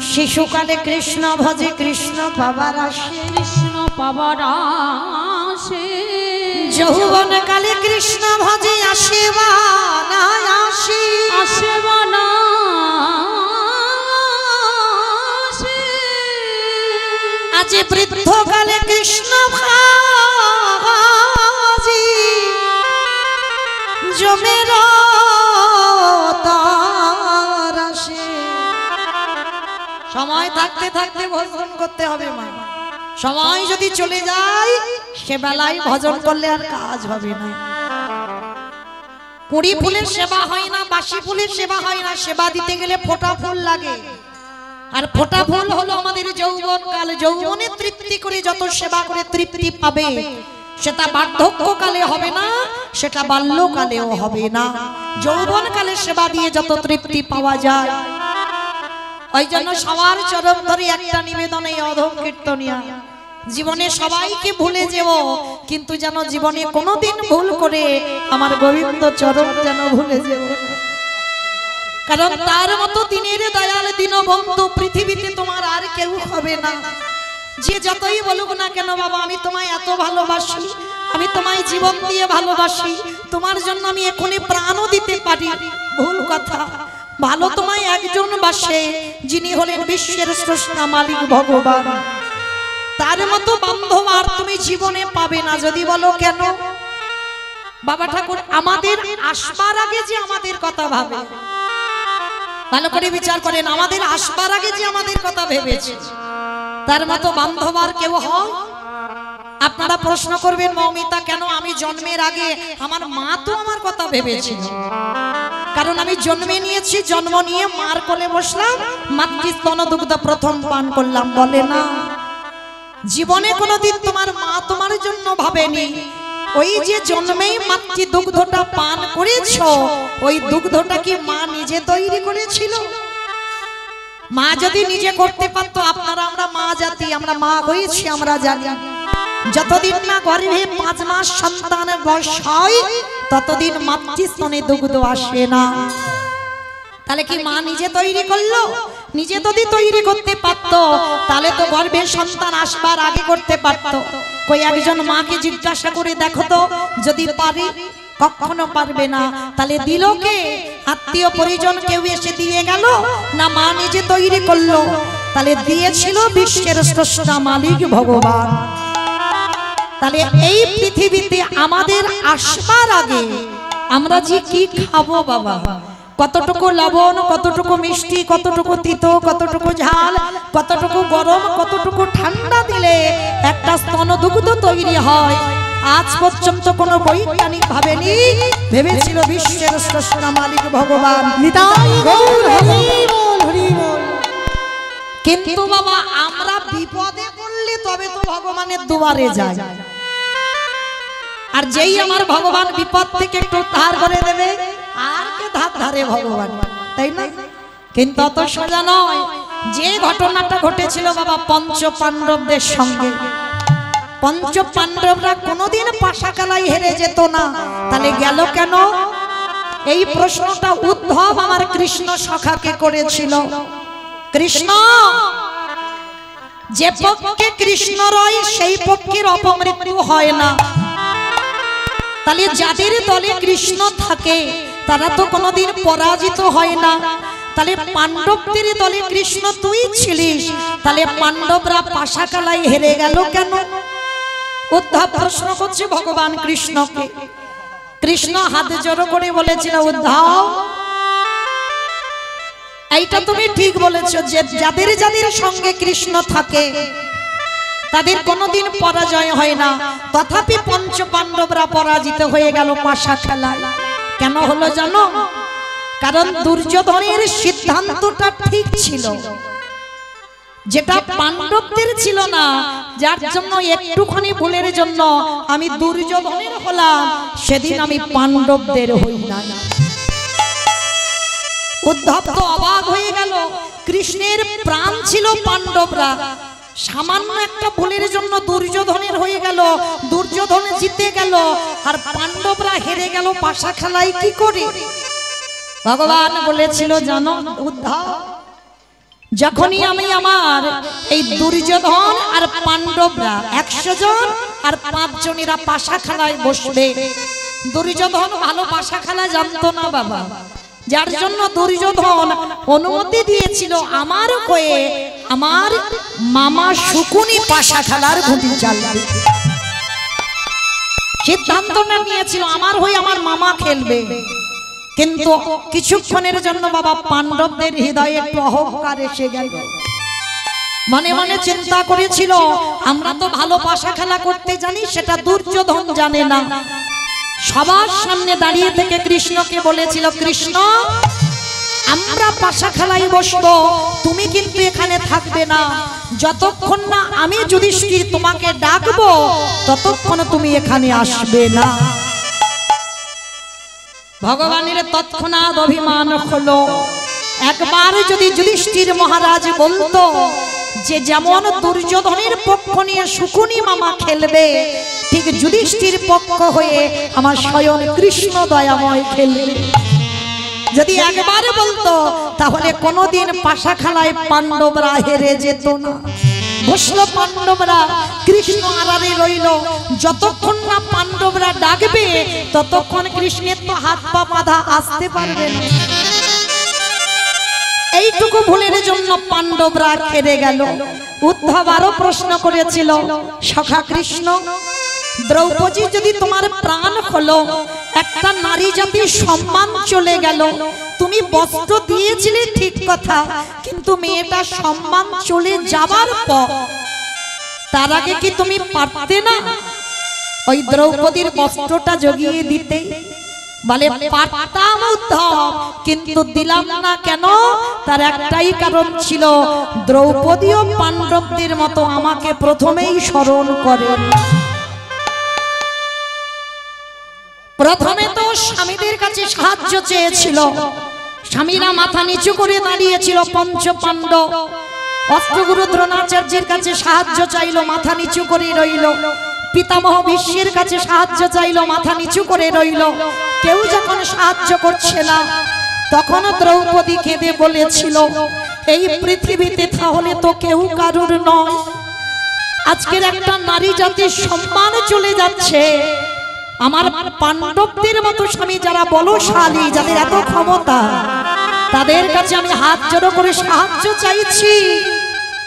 শিশুকালে কৃষ্ণ ভজে কৃষ্ণ পাবার আসে, কৃষ্ণ পাবার আসে। যৌবন কালে কৃষ্ণ ভজে আসে বা না আসে, আসে বা না আসে। আজ বৃদ্ধ কালে কৃষ্ণ ভাজি জমের তার আসে। সময় থাকতে থাকতে ভজন করতে হবে মা, সময় যদি চলে যায় সে বেলায় ভজন করলে আর কাজ হবে না। কুড়ি ফুলের সেবা হয় না, বাসি ফুলের সেবা হয় না, সেবা দিতে গেলে ফোঁটা ফুল লাগে। আর ফোঁটা ফুল হলো আমাদের যৌবন কাল। যৌবনে তৃপ্তি করে যত সেবা করে তৃপ্তি পাবে সেটা বার্ধক্যকালে হবে না, সেটা বাল্যকালেও হবে না। যৌবন কালে সেবা দিয়ে যত তৃপ্তি পাওয়া যায়। ওই জন্য সবার চরণ ধরে একটা নিবেদন, এই অধম কীর্তনিয়া জীবনে সবাইকে ভুলে যেও, কিন্তু যেন জীবনে কোনোদিন ভুল করে আমার গোবিন্দ চরণ যেন ভুলে যেও। কারণ তার মতো দিনের দয়াল দীনবন্ধু পৃথিবীতে তোমার আর কেউ হবে না। যে যতই বলুক না কেন, বাবা আমি তোমায় এত ভালোবাসি, আমি তোমায় জীবন দিয়ে ভালোবাসি, তোমার জন্য আমি এখনই প্রাণও দিতে পারি, ভুল কথা। ভালো তোমায় একজন বাসে, যিনি হলেন বিশ্বের স্রষ্টা মালিক ভগবান। তার মতো বান্ধব আর তুমি জীবনে পাবে না। যদি বলো কেন, বাবা ঠাকুর আমাদের আসবার আগে যে আমাদের কথা ভাবে, ভালো করে বিচার করেন, আমাদের আসবার আগে যে আমাদের কথা ভেবেছে, তার মতো বান্ধব আর কেউ হয়? আপনারা প্রশ্ন করবেন, মৌমিতা কেন? আমি জন্মের আগে আমার মা তো আমার কথা ভেবেছিল, কারণ আমি জন্মে নিয়েছি, জন্ম নিয়ে মার কোলে বসলাম, মাতৃস্তন দুগ্ধ প্রথম পান করলাম। বলে না, জীবনে কোনোদিন তোমার মা তোমার জন্য ভাবেনি। ওই যে জন্মেই মাতৃ দুগ্ধটা পান করেছো, ওই দুগ্ধটা কি মা নিজে তৈরি করেছিল? মা যদি নিজে করতে পারতো, আপনারা আমরা মা জাতি, আমরা মা হয়েছি, আমরা জানি যতদিন না গর্ভে 5 মাস সন্তানের বয়স হয় ততদিন মাতৃস্তনে দুগ্ধ আসে না। তাহলে কি মা নিজে তৈরি করলো? নিজে যদি তৈরি করতে পারতো তাহলে তো গর্ভে সন্তান আসবার আগে করতে পারতো। কই একজন মাকে জিজ্ঞাসা করে দেখো তো, যদি পারি। কখনো পারবে না। তাহলে দিল কে? আত্মীয় পরিজন কেউ এসে দিয়ে গেল, না মা নিজে তৈরি করলো? তাহলে দিয়েছিল বিশ্বের স্রষ্টা মালিক ভগবান। তাহলে এই পৃথিবীতে আমাদের আসবার আগে আমরা যে কি খাবো বাবা, কতটুকু লবণ, কতটুকু মিষ্টি, কতটুকু তিতো, কতটুকু ঝাল, কতটুকু গরম, কতটুকু ঠান্ডা দিলে একটা স্তনদুগ্ধ তৈরি হয়, আজ পর্যন্ত কোনো বৈজ্ঞানিক ভাবেনি। ভেবেছিল বিশ্বের স্রষ্টা মালিক ভগবান। কিন্তু বাবা আমরা বিপদে পড়লে তবে তো ভগবানের দুয়ারে যাই, আর যেই আমার ভগবান বিপদ থেকে একটু ধার করে দেবে, আর কে ধার ধারে? ভগবান, তাই না? কিন্তু অত সোজা নয়। যে ঘটনাটা ঘটেছিল বাবা পঞ্চ পাণ্ডবদের সঙ্গে, পঞ্চ পাণ্ডবরা কোনোদিন পাশাকালাই হেরে যেত না, তাহলে গেল কেন? এই প্রশ্নটা উদ্ধব আমার কৃষ্ণ সখাকে করেছিল। কৃষ্ণ, যে পক্ষে কৃষ্ণ রয় সেই পক্ষের অপমৃত্যু হয় না। তাহলে যাদের দলে কৃষ্ণ থাকে তারা তো কোনোদিন পরাজিত হয় না। তাহলে পাণ্ডবদের দলে কৃষ্ণ তুই ছিলিস, তাহলে পাণ্ডবরা পাশাকালাই হেরে গেল কেন? উদ্ধব প্রশ্ন করছে ভগবান কৃষ্ণকে। কৃষ্ণ হাত জোড়ো করে বলেছিল, উদ্ধব এইটা তুমি ঠিক বলেছো, যে যাদের যাদের সঙ্গে কৃষ্ণ থাকে তাদের কোনোদিন পরাজয় হয় না। তথাপি পঞ্চ পাণ্ডবরা পরাজিত হয়ে গেল পাশা খেলায়। কেন হলো জানো? কারণ দুর্যোধনের সিদ্ধান্তটা ঠিক ছিল, যেটা পাণ্ডবদের ছিল না, যার জন্য একটুখানি ভুলের জন্য আমি দুর্যোধনের হলাম, সেদিন আমি পাণ্ডবদের হই না। উদ্ধব তো অবাক হয়ে গেল, কৃষ্ণের প্রাণ ছিল পাণ্ডবরা, সামান্য একটা ভুলের জন্য দুর্যোধনের হয়ে গেল, দুর্যোধন জিতে গেল, আর পাণ্ডবরা হেরে গেল পাশা খেলায় কি করে? ভগবান বলেছিল জানো উদ্ধব, যখনই আমি আমার এই দুর্যোধন আর পাণ্ডবরা 100 জন আর 5 জনেরা পাশা খেলায় বসবে। দুর্যোধন ভালো পাশা খেলা জানতো না বাবা, যার জন্য দুর্যোধন অনুমতি দিয়েছিল আমার হয়ে আমার মামা শকুনি পাশা খেলার ঘুঁটি চালাবে। সিদ্ধান্তটা নিয়েছিল আমার হয়ে আমার মামা খেলবে। কিন্তু কিছুক্ষণের জন্য বাবা পাণ্ডবদের হৃদয়ে একটু অহংকার এসে গেল। মনে মনে চিন্তা করেছিল আমরা তো ভালো পাশা খেলা করতে জানি, সেটা দুর্যোধন জানে না। সবার সামনে দাঁড়িয়ে থেকে কৃষ্ণকে বলেছিল, কৃষ্ণ আমরা পাশা খেলায় বসবো, তুমি কিন্তু এখানে থাকবে না। যতক্ষণ না আমি যুধিষ্ঠির তোমাকে ডাকবো ততক্ষণ তুমি এখানে আসবে না। ভগবানের তৎক্ষণাৎ অভিমান হলো। একবার যদি যুধিষ্ঠির মহারাজ বলতো যে যেমন দুর্যোধনের পক্ষ নিয়ে শকুনি মামা খেলবে, ঠিক যুধিষ্ঠির পক্ষ হয়ে আমার স্বয়ং কৃষ্ণ দয়াময় খেলবে, যদি একবার বলতো তাহলে কোনোদিন পাশা খেলায় পাণ্ডবরা হেরে যেত না। বসলো পাণ্ডবরা, কৃষ্ণ আড়ালে রইল। যতক্ষণ না পাণ্ডবরা ডাকবে ততক্ষণ কৃষ্ণের তো হাত পা বাঁধা, আসতে পারবে না। এইটুকু ভুলের জন্য পাণ্ডবরা হেরে গেল। উদ্ধব আরো প্রশ্ন করেছিল, সখা কৃষ্ণ দ্রৌপদী যদি তোমার প্রাণ হলো, একটা নারী জাতির সম্মান চলে গেল। তুমি বস্ত্র দিয়েছিলে ঠিক কথা, কিন্তু মেয়েটা সম্মান চলে যাবার পর তার আগে কি তুমি পারতে না ওই দ্রৌপদীর বস্ত্রটা জগিয়ে দিতে? বলে পারতাম উদ্ধব, কিন্তু দিলাম না। কেন? তার একটাই কারণ ছিল, দ্রৌপদী ও পাণ্ডবদের মতো আমাকে প্রথমেই স্মরণ করেন। প্রথমে তো স্বামীদের কাছে সাহায্য চেয়েছিল, স্বামীরা মাথা নিচু করে দাঁড়িয়েছিল। পঞ্চ পাণ্ডব অস্ত্রগুরু দ্রোণাচার্যের কাছে সাহায্য চাইল, মাথা নিচু করে রইল। পিতামহ ভীষ্মের কাছে সাহায্য চাইল, মাথা নিচু করে রইল। কেউ যখন সাহায্য করছে না, তখন দ্রৌপদী কেঁদে বলেছিল, এই পৃথিবীতে তাহলে তো কেউ কারুর নয়। আজকের একটা নারী জাতির সম্মান চলে যাচ্ছে। আমার পাণ্ডবদের মতো স্বামী যারা বলশালী, যাদের এত ক্ষমতা, তাদের কাছে আমি হাত জড়ো করে সাহায্য চাইছি,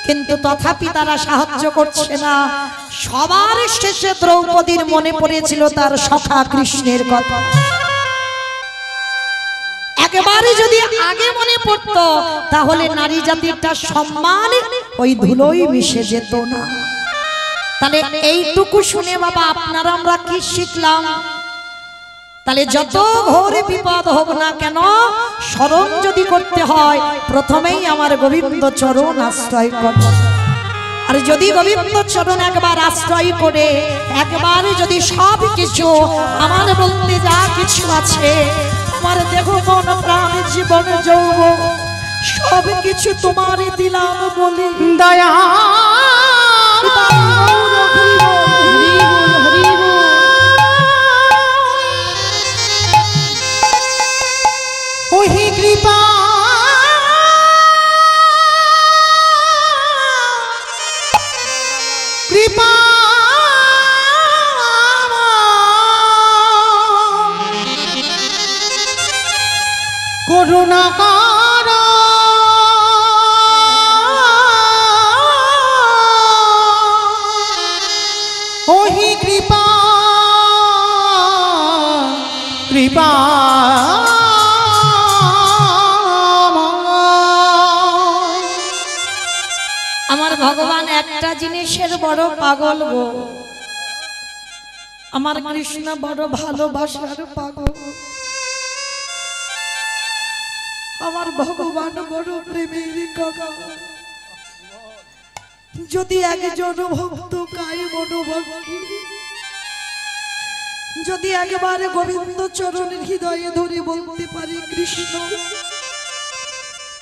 কিন্তু তথাপি তারা সাহায্য করছে না। সবার শেষে দ্রৌপদীর মনে পড়েছিল তার সখা কৃষ্ণের কথা। একেবারে যদি আগে মনে পড়তো তাহলে নারী জাতিরটা সম্মান ওই ধুলোই মিশে যেত না। তাহলে এইটুকু শুনে বাবা আপনারা আমরা কি শিখলাম? তাহলে যত ঘোর বিপদ হোক না কেন, স্মরণ যদি করতে হয় প্রথমেই আমার গোবিন্দ চরণ আশ্রয় কর। আর যদি গোবিন্দ চরণ একবার আশ্রয় করে, একবার যদি সব কিছু আমার বলতে যা কিছু আছে, আমার দেহ মন প্রাণ জীবন যৌবন সব কিছু তোমারই দিলাম বলি, দয়া ওহি কৃপা কৃপা করুণা কর ওহি কৃপা কৃপা আমার ভগবান একটা জিনিসের বড় পাগল গো। আমার কৃষ্ণ বড় ভালোবাসার পাগল। আমার ভগবান বড় প্রেমের কাগল। যদি একজন ভক্ত কায় মনোভক্তি, যদি একবারে গোবিন্দ চরণের হৃদয়ে ধরে বলতে পারি, কৃষ্ণ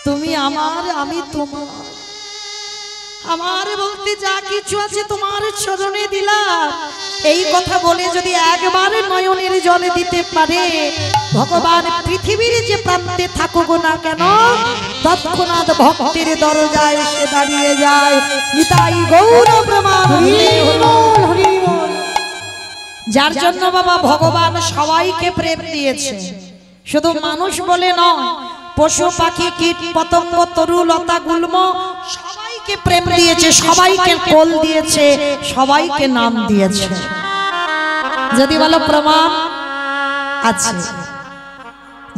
তুমি আমার, আমি তোমার, আমার বলতে যা কিছু আছে তোমার চরণে দিলাম, এই কথা বলে যদি একবার নয়নের জলে দিতে পারে, ভগবান পৃথিবীর যে প্রান্তে থাকুক না কেন তৎক্ষণাৎ ভক্তের দরজায় এসে দাঁড়িয়ে যায়। নিতাই গৌর প্রমাণ। যার জন্য বাবা ভগবান সবাইকে প্রেম দিয়েছে, শুধু মানুষ বলে নয়, পশু পাখি কীট পতঙ্গ তরু লতা গুল্ম সবাইকে প্রেম দিয়েছে, সবাইকে কোল দিয়েছে, সবাইকে নাম দিয়েছে। যদি বলো প্রমাণ আছে,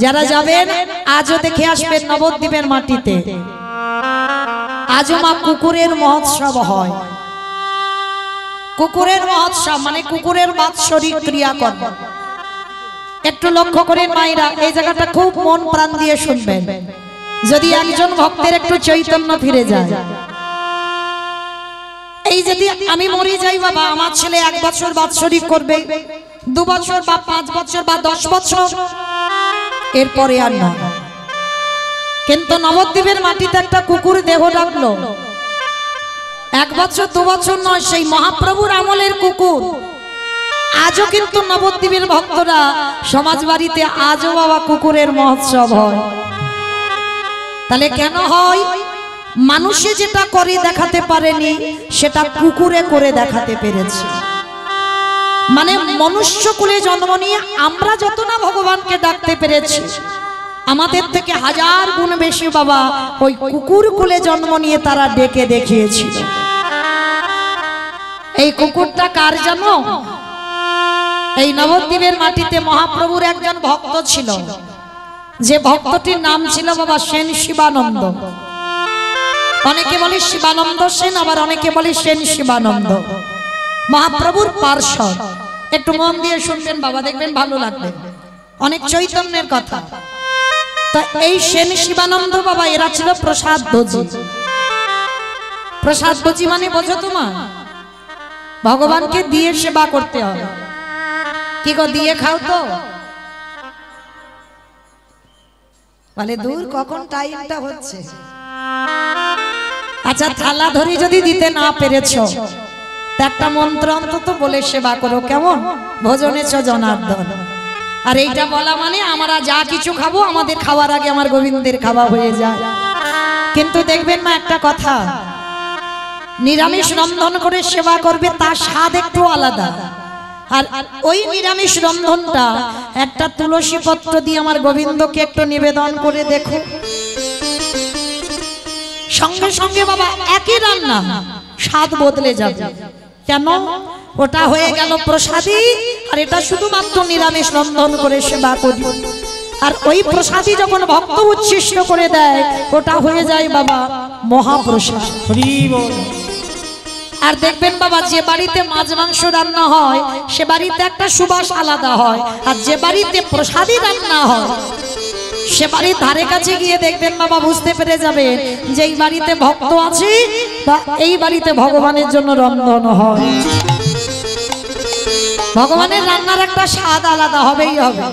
যারা যাবেন আজও দেখে আসবেন নবদ্বীপের মাটিতে আজও মা কুকুরের মহোৎসব হয়। কুকুরের মহোৎসব মানে কুকুরের বাৎসরিক ক্রিয়াকর্ম। একটু লক্ষ্য করেন মায়েরা, এই জায়গাটা খুব মন প্রাণ দিয়ে শুনবেন। যদি একজন ভক্তের একটু চৈতন্য ফিরে যায়, এই যদি আমি মরে যাই বাবা, আমার ছেলে 1 বছর বাৎসরিক করবে, 2 বছর বা 5 বছর বা 10 বছর, এরপরে আর না। কিন্তু নবদ্বীপের মাটিতে একটা কুকুর দেহ রাখলো, 1 বছর 2 বছর নয়, সেই মহাপ্রভুর আমলের কুকুর। আজও কিন্তু নবদ্বীপের ভক্তরা সমাজ বাড়িতে আজও বাবা কুকুরের মহোৎসব হয়। তাহলে কেন হয়? মানুষে যেটা করে দেখাতে পারেনি সেটা কুকুরে করে দেখাতে পেরেছে। মানে মনুষ্য কুলে জন্ম নিয়ে আমরা যত না ভগবানকে ডাকতে পেরেছি, আমাদের থেকে 1000 গুণ বেশি বাবা ওই কুকুর কুলে জন্ম নিয়ে তারা ডেকে দেখিয়েছিল। এই কুকুরটা কার জানো? এই নবদ্বীপের মাটিতে মহাপ্রভুর একজন ভক্ত ছিল, যে ভক্তটির নাম ছিল বাবা সেন শিবানন্দ। অনেকে বলে শিবানন্দ সেন, আবার অনেকে বলে সেন শিবানন্দ, মহাপ্রভুর পার্ষদ। একটু মন দিয়ে শুনবেন বাবা, দেখবেন ভালো লাগবে, অনেক চৈতন্যের কথা। তা এই সেন শিবানন্দ বাবা এরা ছিল প্রসাদ ভোজি। প্রসাদ ভোজি মানে বোঝো তোমার, ভগবানকে দিয়ে সেবা করতে হবে। কি গো দিয়ে খাও তো? বলে দূর কখন টাইমটা হচ্ছে। আচ্ছা থালা ধরে যদি দিতে না পেরেছো, একটা মন্ত্র অন্তত বলে সেবা করো, কেমন? ভোজনেছ জনার্দন। আর এইটা বলা মানে আমরা যা কিছু খাবো আমাদের খাওয়ার আগে আমার গোবিন্দের খাওয়া হয়ে যায়। কিন্তু দেখবেন না একটা কথা, নিরামিষ রন্ধন করে সেবা করবে তার স্বাদ একটু আলাদা। আর ওই নিরামিষ রন্ধনটা একটা তুলসী পত্র দিয়ে আমার গোবিন্দকে একটু নিবেদন করে দেখো, সঙ্গে সঙ্গে বাবা একই রান্না স্বাদ বদলে যাবে। কেন? ওটা হয়ে গেল প্রসাদী, আর এটা শুধুমাত্র নিরামিষ রন্ধন করে সেবা করি। আর ওই প্রসাদী যখন ভক্ত উচ্ছিষ্ট করে দেয়, ওটা হয়ে যায় বাবা মহাপ্রসাদ। আর দেখবেন বাবা, যে বাড়িতে মাছ মাংস রান্না হয় সে বাড়িতে একটা সুবাস আলাদা হয়, আর যে বাড়িতে প্রসাদী রান্না হয় সে বাড়ির ধারে কাছে গিয়ে দেখবেন বাবা, বুঝতে পেরে যাবে যে এই বাড়িতে ভক্ত আছে বা এই বাড়িতে ভগবানের জন্য রন্ধন হয়। ভগবানের রান্নার একটা স্বাদ আলাদা হবেই হবে।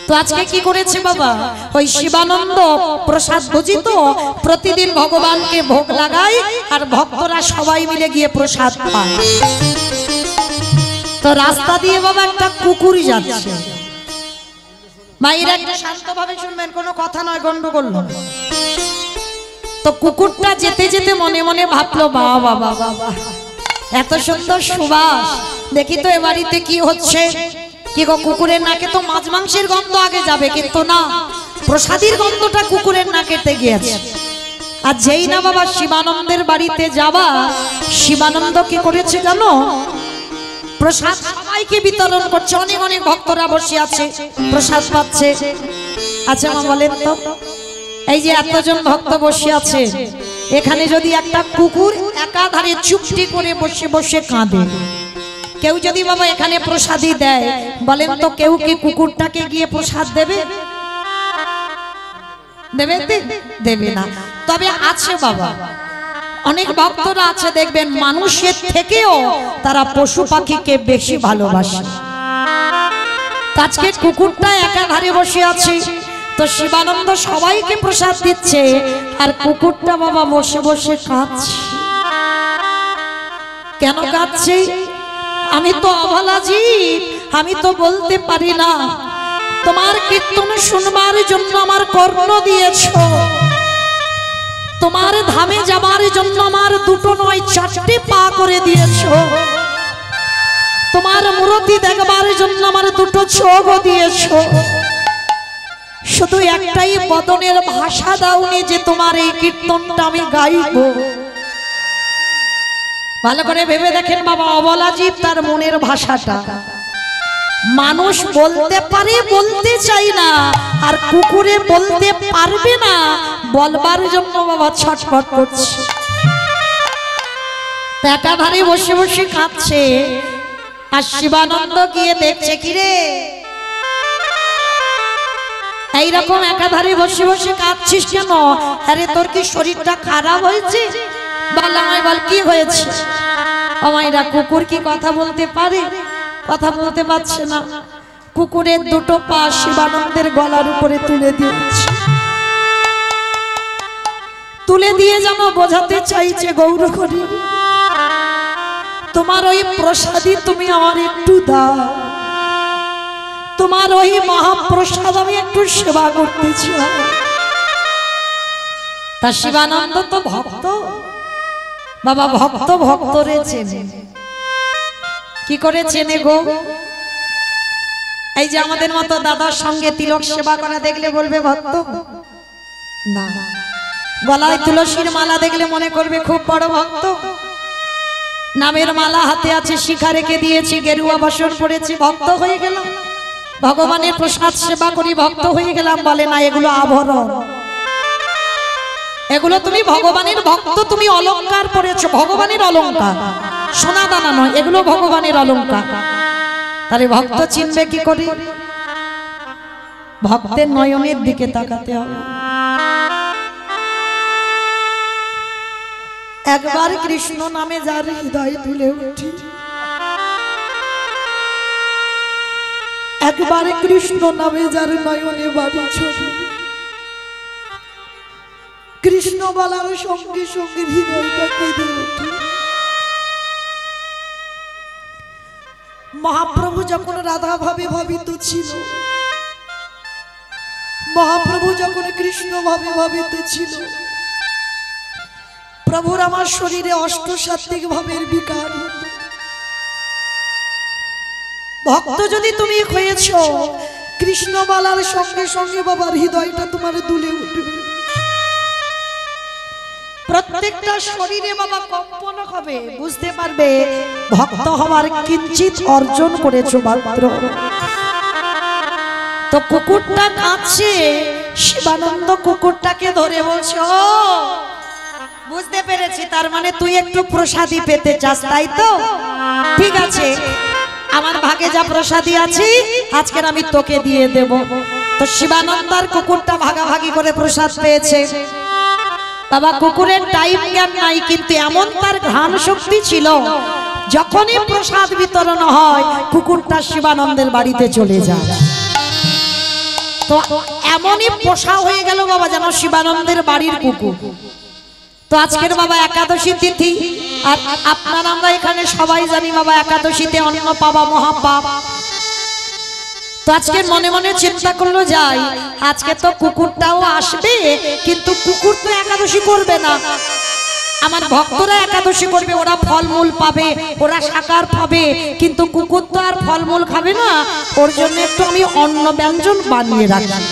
তো আজকে কি করেছে বাবা, ওই শিবানন্দ প্রসাদ ভোজিত প্রতিদিন ভগবানকে ভোগ লাগায়, আর ভক্তরা সবাই মিলে গিয়ে প্রসাদ পায়। তো রাস্তা দিয়ে বাবা একটা কুকুর যাচ্ছে, মায়েরা একটু শান্তভাবে শুনবেন, কোনো কথা নয়, গন্ডগোল নয়। তো কুকুরটা যেতে যেতে মনে মনে ভাবলো, বাবা বাবা বাবা এত সুন্দর সুবাস, দেখি তো এ বাড়িতে কি হচ্ছে। কি গো, কুকুরের নাকে তো মাছ মাংসের গন্ধ আগে যাবে, কিন্তু না, প্রসাদীর গন্ধটা কুকুরের নাকেতে গিয়েছে। আর যেই না বাবা শিবানন্দের বাড়িতে যাবা, শিবানন্দ কি করেছে জানো? প্রসাদ সবাইকে বিতরণ করছে, অনেক অনেক ভক্তরা বসে আছে, প্রসাদ পাচ্ছে। আচ্ছা মা বলেন তো, এই যে এতজন ভক্ত বসে আছে, এখানে যদি একটা কুকুর একাধারে চুপটি করে বসে বসে কাঁদে, কেউ যদি বাবা এখানে প্রসাদী দেয়, বলেন তো কেউ কি কুকুরটাকে গিয়ে প্রসাদ দেবে? দেবে? দেবে না। তবে আছে বাবা, অনেক ভক্তরা আছে দেখবেন মানুষের থেকেও তারা পশু পাখিকে বেশি ভালোবাসে। আজকে কুকুরটা একাধারে বসে আছে, তো শিবানন্দ সবাইকে প্রসাদ দিচ্ছে আর কুকুরটা বাবা বসে বসে কাঁদছে। কেন কাঁদছে? আমি তো অবলা জীব, আমি তো বলতে পারি না। তোমার কীর্তন শুনবার জন্য আমার কর্ণ দিয়েছো, তোমার ধামে যাবার জন্য আমার দুটো নয় চারটে পা করে দিয়েছো, তোমার মূর্তি দেখবার জন্য আমার দুটো চোখ দিয়েছো, শুধু একটাই বদনের ভাষা দাওনি যে তোমার এই কীর্তনটা আমি গাইবো। ভালো করে ভেবে দেখেন বাবা, অবলা জীব তার মনের ভাষাটা মানুষ বলতে পারে, বলতে চাই না, আর কুকুরে বলতে পারবে না, বলবার জন্য বাবা ছটফট করছে। একাধারে বসে বসে কাঁদছে আর শিবানন্দ গিয়ে দেখছে কিরে এইরকম একাধারে বসে বসে কাঁদছিস কেন? আরে তোর কি শরীরটা খারাপ হয়েছে? বল আমায়, বল কি হয়েছে? আমায়রা কুকুর কি কথা বলতে পারে? কথা বলতে পারছে না। কুকুরের দুটো পা শিবানন্দের গলার উপরে তুলে দিয়েছে, তুলে দিয়ে যেন বোঝাতে চাইছে গৌর হরি তোমার ওই প্রসাদই তুমি আমার একটু দাও, তোমার ওই মহাপ্রসাদ আমি একটু সেবা করতে চাই। তা শিবানন্দ তো ভক্ত বাবা, ভক্ত ভক্তরে চেনে। কি করে চেনে গো? এই যে আমাদের মতো দাদার সঙ্গে তিলক সেবা করা দেখলে বলবে ভক্ত না, গলায় তুলসীর মালা দেখলে মনে করবে খুব বড় ভক্ত, নামের মালা হাতে আছে, শিখা রেখে দিয়েছি, গেরুয়া বসন পড়েছি, ভক্ত হয়ে গেলাম, ভগবানের প্রসাদ সেবা করি, ভক্ত হয়ে গেলাম। বলে না, এগুলো আভরণ, এগুলো তুমি ভগবানের ভক্ত, তুমি অলংকার পড়েছো, ভগবানের অলংকার, সোনা দানা নয়, এগুলো ভগবানের অলংকার। তাহলে ভক্ত চিনবে কি করে? ভক্তের নয়নের দিকে তাকাতে হবে। একবার কৃষ্ণ নামে যার হৃদয় তুলে উঠি, একবার কৃষ্ণ নামে যার নয়নে বাড়ি ছবি, কৃষ্ণ বলার সঙ্গে সঙ্গে হৃদয়টা কেঁদে ওঠে। মহাপ্রভু যখন রাধা ভাবে ভাবিত ছিল, মহাপ্রভু যখন কৃষ্ণ ভাবে ভাবিত ছিল, প্রভুর আমার শরীরে অষ্টসাত্ত্বিক ভাবের বিকার। ভক্ত যদি তুমি হয়েছ, কৃষ্ণ বলার সঙ্গে সঙ্গে বাবার হৃদয়টা তোমার দুলে উঠবে, প্রত্যেকটা শরীরে বাবা কম্পন হবে, বুঝতে পারবে ভক্ত হওয়ার কিঞ্চিত অর্জন করেছো মাত্র। তো কুকুরটা কাঁদছে, শিবানন্দ কুকুরটাকে ধরে বলছে, ও বুঝতে পেরেছি, তার মানে তুই একটু প্রসাদী পেতে চাস, তাই তো? ঠিক আছে, আমার ভাগে যা প্রসাদী আছে আজকের আমি তোকে দিয়ে দেব। তো শিবানন্দ আর কুকুরটা ভাগাভাগি করে প্রসাদ পেয়েছে। বাবা কুকুরের টাইম জ্ঞান নাই, কিন্তু এমন তার ঘ্রাণ শক্তি ছিল, যখনই প্রসাদ বিতরণ হয় কুকুরটা শিবানন্দের বাড়িতে চলে যায়। তো এমনই পোষা হয়ে গেল বাবা যেন শিবানন্দের বাড়ির কুকুর। তো আজকের বাবা একাদশী তিথি, আর আপনারা আমরা এখানে সবাই জানি বাবা একাদশীতে অন্ন পাওয়া মহাপাপ। তো আজকে মনে মনে চিন্তা করলো যাই, আজকে তো কুকুরটাও আসবে, কিন্তু কুকুর তো একাদশী করবে না, আমার ভক্তরা একাদশী করবে, ওরা ফলমূল পাবে, ওরা শাকার পাবে, কিন্তু কুকুর তো আর ফলমূল খাবে না, ওর জন্য একটু আমি অন্ন ব্যঞ্জন বানিয়ে রাখি।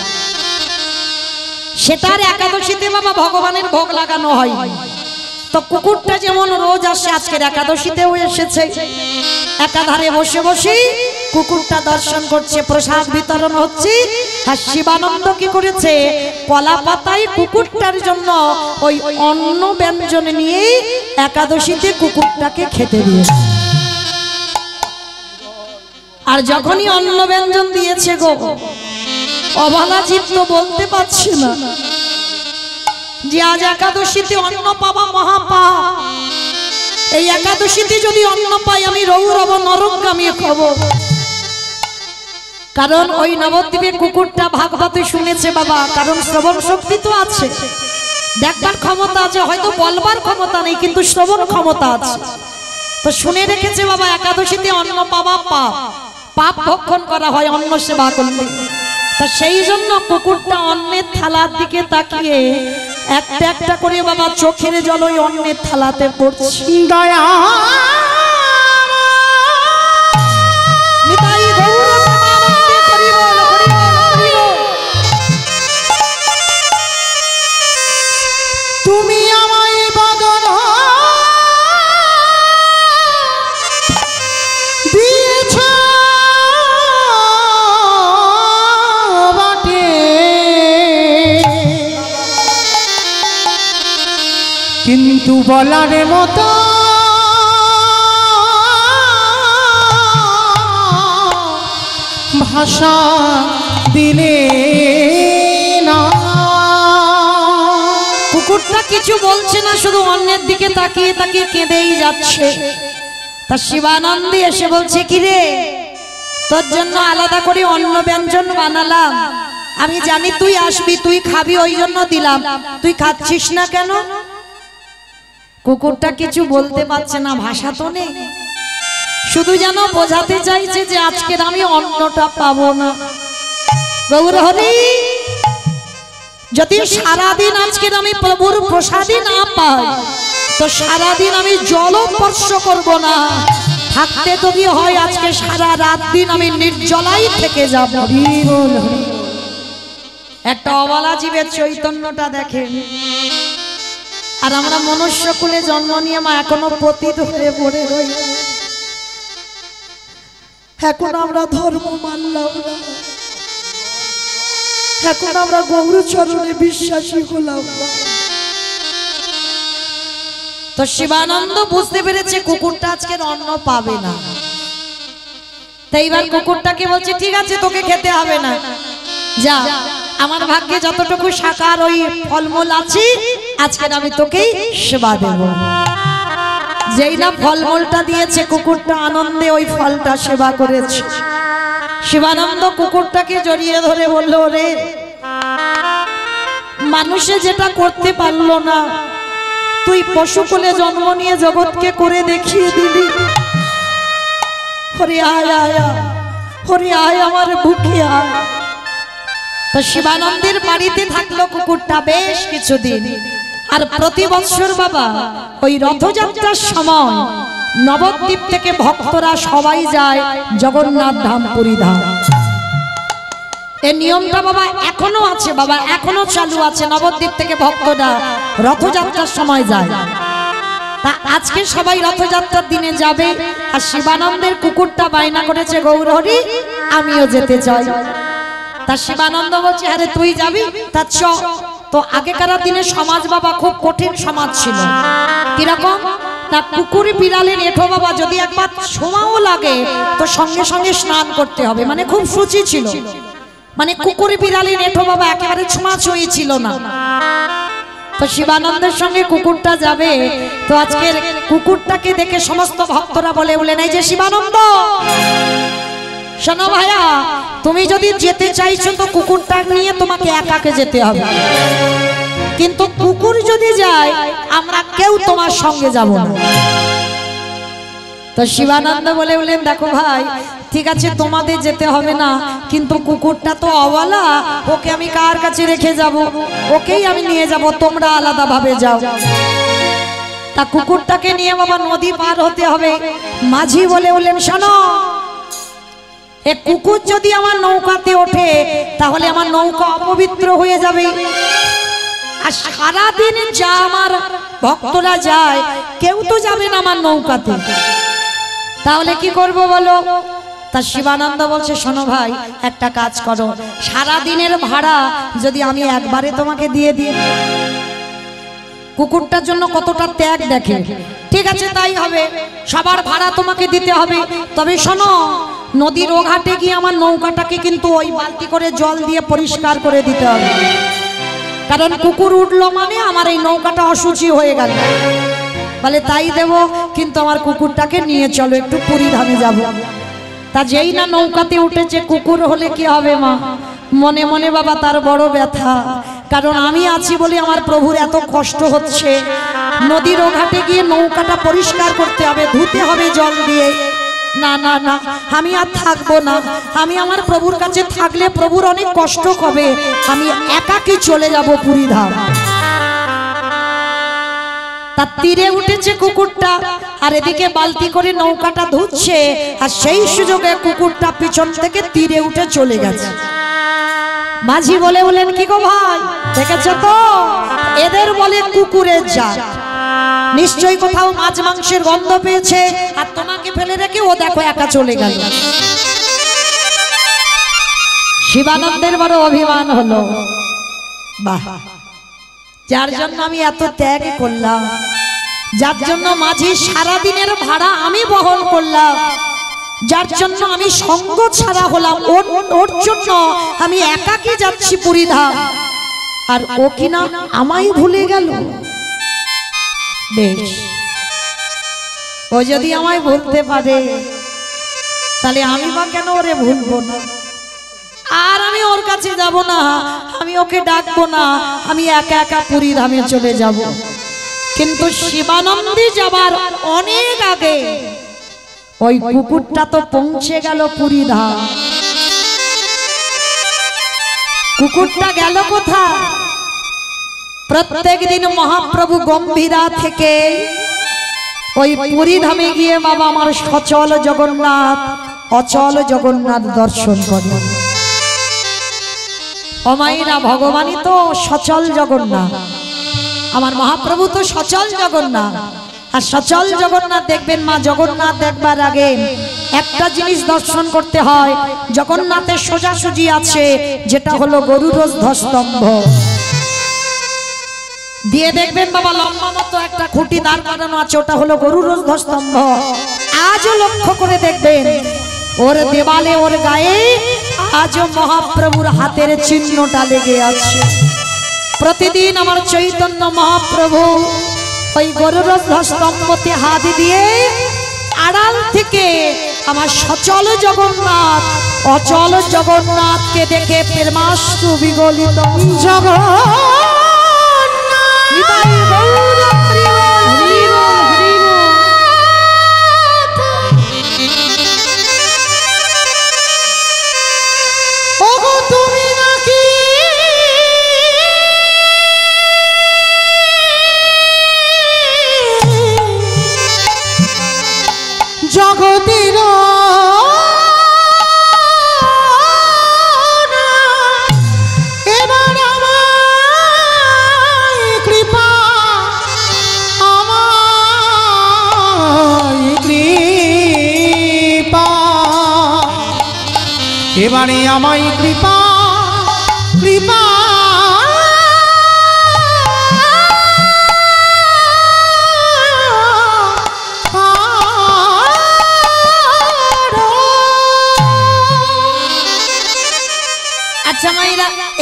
সেটার একাদশীতে বাবা ভগবানের ভোগ লাগানো হয়। তো কুকুরটা যেমন রোজ আসে, আজকের একাদশীতেও এসেছে। একাধারে বসে বসে কুকুরটা দর্শন করছে, প্রসাদ বিতরণ হচ্ছে। আর শিবানন্দ কি করেছে, কলা পাতায় কুকুরটার জন্য ওই অন্ন ব্যঞ্জন নিয়ে একাদশীতে কুকুরটাকে খেতে দিয়েছে। আর যখনই অন্ন ব্যঞ্জন দিয়েছে গো, অবলা জীব তো বলতে পারছে না যে আজ একাদশীতে অন্ন পাওয়া মহাপাপ, এই একাদশীতে যদি অন্ন পাই আমি রৌরব নরকগামী হব। কারণ ওই নবদ্বীপে কুকুরটা ভাগবতে শুনেছে বাবা, কারণ শ্রবণ শক্তি তো আছে, দেখবার ক্ষমতা আছে, হয়তো বলবার ক্ষমতা নেই কিন্তু শ্রবণ ক্ষমতা আছে। তো শুনে রেখেছে বাবা একাদশীতে অন্ন পাওয়া পাপ, পাপ ভক্ষণ করা হয় অন্ন সেবা করলে। তা সেই জন্য কুকুরটা অন্নের থালার দিকে তাকিয়ে একটা একটা করে বাবা চোখের জল ওই অন্নের থালাতে পড়ছে। দয়া নিতাই গৌর প্রেমানন্দে হরি বল, হরি বল, হরি বল। তুমি আমায় বদন দিয়েছ বটে, কিন্তু বলার মতো ভাষা দিলে না। কুকুরটা কিছু বলছে না, শুধু অন্যের দিকে তাকিয়ে তাকিয়ে কেঁদেই যাচ্ছে। তা শিবানন্দী এসে বলছে, কি রে, তোর জন্য আলাদা করে অন্ন ব্যঞ্জন বানালাম, আমি জানি তুই আসবি, তুই খাবি, ওই জন্য দিলাম, তুই খাচ্ছিস না কেন? কুকুরটা কিছু বলতে পারছে না, ভাষা তো নেই, শুধু যেন বোঝাতে চাইছে যে আজকের আমি অন্নটা পাবো না। গৌর হরি, যদি সারাদিন আজকের আমি প্রভুর প্রসাদই না পাই তো সারাদিন আমি জল স্পর্শ করবো না, থাকতে যদি হয় আজকে সারা রাত দিন আমি নির্জলাই থেকে যাব। একটা অবলা জীবের চৈতন্যটা দেখেন। আর আমরা মনুষ্য কুলে জন্ম নিয়ে মা এখনো পতিত হয়ে পড়ে রই, এখন আমরা ধর্ম মানলাম না, এখন আমরা গৌর চরণে বিশ্বাসী হলাম না। তো শিবানন্দ বুঝতে পেরেছে কুকুরটা আজকের অন্ন পাবে না, তাই এবার কুকুরটাকে বলছে, ঠিক আছে তোকে খেতে হবে না, যা, আমার ভাগ্যে যতটুকু শাকার ওই ফলমূল আছে আজকের আমি তোকেই সেবা দেব। যেই না ফলমূলটা দিয়েছে কুকুরটা আনন্দে ওই ফলটা সেবা করেছে। শিবানন্দ কুকুরটাকে জড়িয়ে ধরে বলল, রে, মানুষে যেটা করতে পারলো না তুই পশু কোলে জন্ম নিয়ে জগৎকে করে দেখিয়ে দিলি। হরি আয় আয়, হরি আয় আমার বুকে আয়। তো শিবানন্দের বাড়িতে থাকলো কুকুরটা বেশ কিছুদিন। আর প্রতি বছর বাবা ওই রথযাত্রার সময় নবদ্বীপ থেকে ভক্তরা সবাই যায় জগন্নাথ ধাম, পুরী ধাম। এই নিয়মটা বাবা এখনো আছে, বাবা এখনো চালু আছে, নবদ্বীপ থেকে ভক্তরা রথযাত্রার সময় যায়। তা আজকে সবাই রথযাত্রার দিনে যাবে। আর শিবানন্দের কুকুরটা বায়না করেছে, গৌর হরি আমিও যেতে চাই। তা শিবানন্দ বলছে, আরে তুই যাবি, তা চ। তো আগেকার দিনে সমাজ বাবা খুব কঠিন সমাজ ছিল। কিরকম না, কুকুর বিড়ালের এঠো বাবা যদি একবার ছোঁয়াও লাগে তো সঙ্গে সঙ্গে স্নান করতে হবে, মানে খুব সূচি ছিল, মানে কুকুর বিড়ালের এঠো বাবা একেবারে ছোঁয়াছুঁয়ি ছিল না। তো শিবানন্দের সঙ্গে কুকুরটা যাবে। তো আজকের কুকুরটাকে দেখে সমস্ত ভক্তরা বলে বলেন, এই যে শিবানন্দ, শোনো ভাইয়া, তুমি যদি যেতে চাইছো তো কুকুরটা নিয়ে তোমাকে একাকে যেতে হবে, কিন্তু কুকুর যদি যায় আমরা কেউ তোমার সঙ্গে যাব না। তো শিবানন্দ বলে বলেন, দেখো ভাই, ঠিক আছে তোমাদের যেতে হবে না, কিন্তু কুকুরটা তো অবলা, ওকে আমি কার কাছে রেখে যাব, ওকেই আমি নিয়ে যাব, তোমরা আলাদা ভাবে যাও। তা কুকুরটাকে নিয়ে বাবা নদী পার হতে হবে। মাঝি বলে বলেন, শোনো, এ কুকুর যদি আমার নৌকাতে ওঠে তাহলে আমার নৌকা অপবিত্র হয়ে যাবে, আর সারাদিন যা আমার ভক্তরা যায় কেউ তো যাবে না আমার নৌকাতে, তাহলে কি করব বলো? তা শিবানন্দ বলছে, শোনো ভাই, একটা কাজ করো, সারা দিনের ভাড়া যদি আমি একবারে তোমাকে দিয়ে দিই। কুকুরটার জন্য কতটা ত্যাগ দেখে। ঠিক আছে তাই হবে, সবার ভাড়া তোমাকে দিতে হবে, তবে শোনো, নদীর ও ঘাটে গিয়ে আমার নৌকাটাকে কিন্তু ওই বালতি করে জল দিয়ে পরিষ্কার করে দিতে হবে, কারণ কুকুর উঠলো মানে আমার এই নৌকাটা অশুচি হয়ে গেল। বলে তাই দেব, কিন্তু আমার কুকুরটাকে নিয়ে চলো, একটু পুরী ধামে যাব। তা যেই না নৌকাতে উঠেছে কুকুর হলে কি হবে মা? মনে মনে বাবা তার বড় ব্যথা, কারণ আমি আছি বলে আমার প্রভুর এত কষ্ট হচ্ছে। নদীর ও ঘাটে গিয়ে নৌকাটা পরিষ্কার করতে হবে, ধুতে হবে জল দিয়ে। না না না, আমি আর থাকবো না। আমি আমার প্রভুর কাছে থাকলে প্রভুর অনেক কষ্ট হবে। আমি একাকী চলে যাব পুরী ধাম। তার তীরে উঠেছে কুকুরটা, আর এদিকে বালতি করে নৌকাটা ধুচ্ছে, আর সেই সুযোগে কুকুরটা পিছন থেকে তীরে উঠে চলে গেছে। মাঝি বলেন কি গো ভাই, দেখেছো তো এদের বলে কুকুরের জাত। নিশ্চয়ই কোথাও মাছ মাংসের গন্ধ পেয়েছে, আর তোমাকে ফেলে রেখে ও দেখো একা চলে গেল। শিবানন্দের বড় অভিমান হলো, বাহ, যার জন্য আমি এত ত্যাগ করলাম, যার জন্য মাঝি সারাদিনের ভাড়া আমি বহন করলাম, যার জন্য আমি সঙ্গ ছাড়া হলাম, ওর জন্য আমি একাকী যাচ্ছি পুরী ধাম, আর ও কিনা আমায় ভুলে গেল। বেশ, ও যদি আমায় ভুলতে পারে তাহলে আমি বা কেন ওরে ভুলবো না? আর আমি ওর কাছে যাব না, আমি ওকে ডাকবো না, আমি একা একা পুরী ধামে চলে যাব। কিন্তু শিবানন্দে যাবার অনেক আগে ওই কুকুরটা তো পৌঁছে গেল পুরী ধাম। কুকুরটা গেল কোথায়? প্রত্যেক দিন মহাপ্রভু গম্ভীরা থেকে ওই পুরী ধামে গিয়ে বাবা আমার সচল জগন্নাথ, অচল জগন্নাথ দর্শন করেন। অমাইরা ভগবানই তো সচল জগন্নাথ, আমার মহাপ্রভু তো সচল জগন্নাথ। আর সচল জগন্নাথ দেখবেন মা, জগন্নাথ দেখবার আগে একটা জিনিস দর্শন করতে হয়। জগন্নাথের সোজাসুজি আছে যেটা হলো গরুর ধ্বস্তম্ভ, দিয়ে দেখবেন বাবা লম্বা মতো একটা খুঁটি দাঁড় করানো আছে, ওটা হলো গরুর ধ্বস্তম্ভ। আজও লক্ষ্য করে দেখবেন ওর দেওয়ালে, ওর গায়ে আজও মহাপ্রভুর হাতের চিহ্নটা লেগে আছে। প্রতিদিন আমার চৈতন্য মহাপ্রভু ওই গরুর ধ্বস্তম্ভতে হাত দিয়ে আড়াল থেকে আমার সচল জগন্নাথ, অচল জগন্নাথকে দেখে প্রেমাশ্রু বিগলিত। জগতের এবার আমায় কৃপা, আমায় কৃপা, এবারে আমায় কৃপা, কৃপা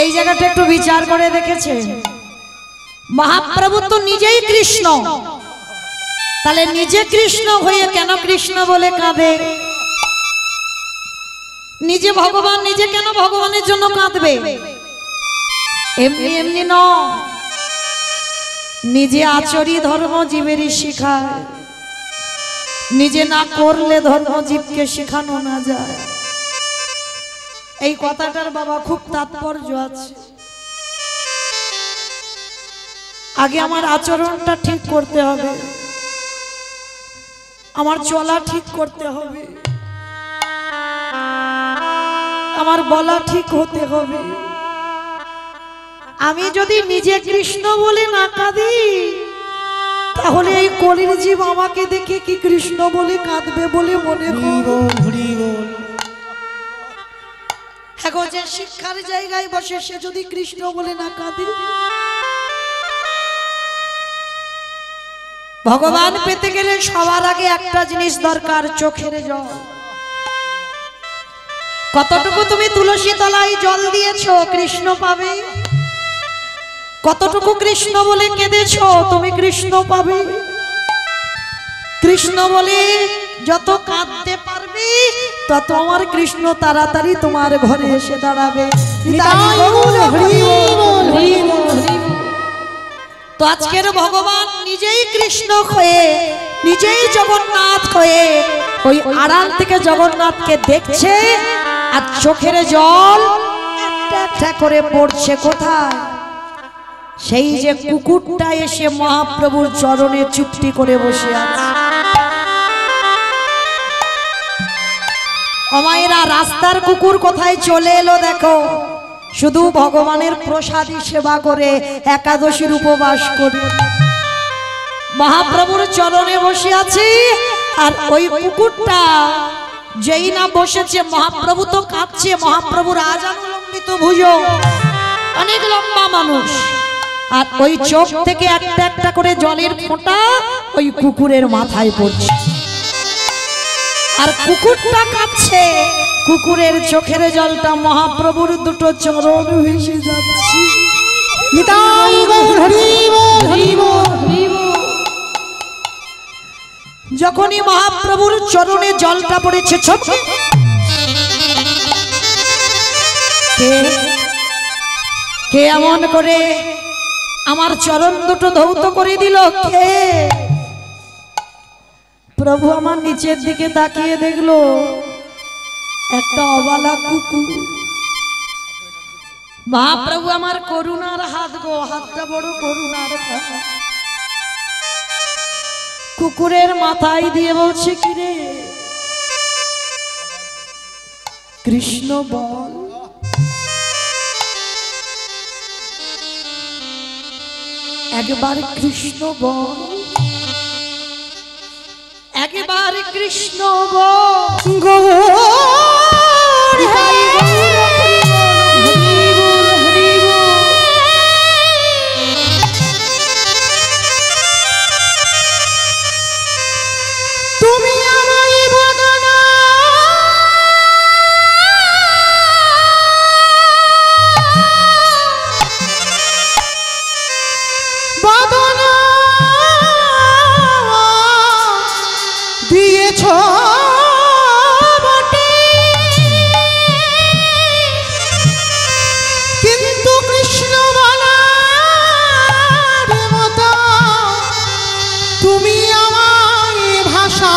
এই জায়গাটা একটু বিচার করে দেখেছে, মহাপ্রভু তো নিজেই কৃষ্ণ, তাহলে নিজে কৃষ্ণ হয়ে কেন কৃষ্ণ বলে কাঁদে? নিজে ভগবান, নিজে কেন ভগবানের জন্য কাঁদবে? এমনি এমনি নয়, নিজে আচরি ধর্ম জীবেরই শিখায়, নিজে না করলে ধর্ম জীবকে শেখানো না যায়। এই কথাটার বাবা খুব তাৎপর্য আছে। আগে আমার আচরণটা ঠিক করতে হবে, আমার চলা ঠিক করতে হবে, আমার বলা ঠিক হতে হবে। আমি যদি নিজে কৃষ্ণ বলে না কাঁদি, তাহলে এই কলির জীব আমাকে দেখে কি কৃষ্ণ বলে কাঁদবে বলে মনে করো? এখন যে শিক্ষার জায়গায় বসে সে যদি কৃষ্ণ বলে না কাঁদে, ভগবান পেতে গেলে সবার আগে একটা জিনিস দরকার, চোখের জল। কতটুকু তুমি তুলসী তলায় জল দিয়েছো কৃষ্ণ পাবে, কতটুকু কৃষ্ণ বলে কেঁদেছো তুমি কৃষ্ণ পাবে। কৃষ্ণ বলে যত কাঁদতে পারবে তত আমার কৃষ্ণ তাড়াতাড়ি তোমার ঘরে এসে দাঁড়াবে। নিতাই গৌর হরি বল, হরি বল। তো আজকের ভগবান নিজেই কৃষ্ণ হয়ে, নিজেই জগন্নাথ হয়ে ওই আড়াল থেকে জগন্নাথকে দেখছে, আর চোখের জল একটা একটা করে পড়ছে। কোথায়? সেই যে কুকুরটা এসে মহাপ্রভুর চরণে চুপটি করে বসে আছে। অমায়েরা, রাস্তার কুকুর কোথায় চলে এলো দেখো, শুধু ভগবানের প্রসাদী সেবা করে, একাদশীর উপবাস করে মহাপ্রভুর চরণে বসে আছি। আর ওই কুকুরটা যেই না বসেছে, মহাপ্রভু তো কাঁদছে। মহাপ্রভুর আজানুলম্বিত ভুজ, অনেক লম্বা মানুষ, আর ওই চোখ থেকে একটা একটা করে জলের ফোঁটা ওই কুকুরের মাথায় পড়ছে। আর কুকুরটা কাঁদছে, কুকুরের চোখের জলটা মহাপ্রভুর দুটো চরণ ভেসে যাচ্ছে। নিতাই গৌর হরি বল, হরি বল। যখনই মহাপ্রভুর চরণে জলটা পড়েছে, চোখে কে এমন করে আমার চরণ দুটো ধৌত করে দিল? কে? প্রভু আমার নিচের দিকে তাকিয়ে দেখলো একটা অবালা কুকুর। মহাপ্রভু আমার করুণার হাত গো, হাতটা বড় করুণার হাত। কুকুরের মাথায় দিয়ে বলছে, কিরে কৃষ্ণ বল। একবার কৃষ্ণ বল, একবার কৃষ্ণ বল। গৌর হরি বল, হরি বল, হরি বল। তুমি আমায় বদনা বদনা দিয়েছ বটে, কিন্তু কৃষ্ণ বলার মতো তুমি আমায় ভাষা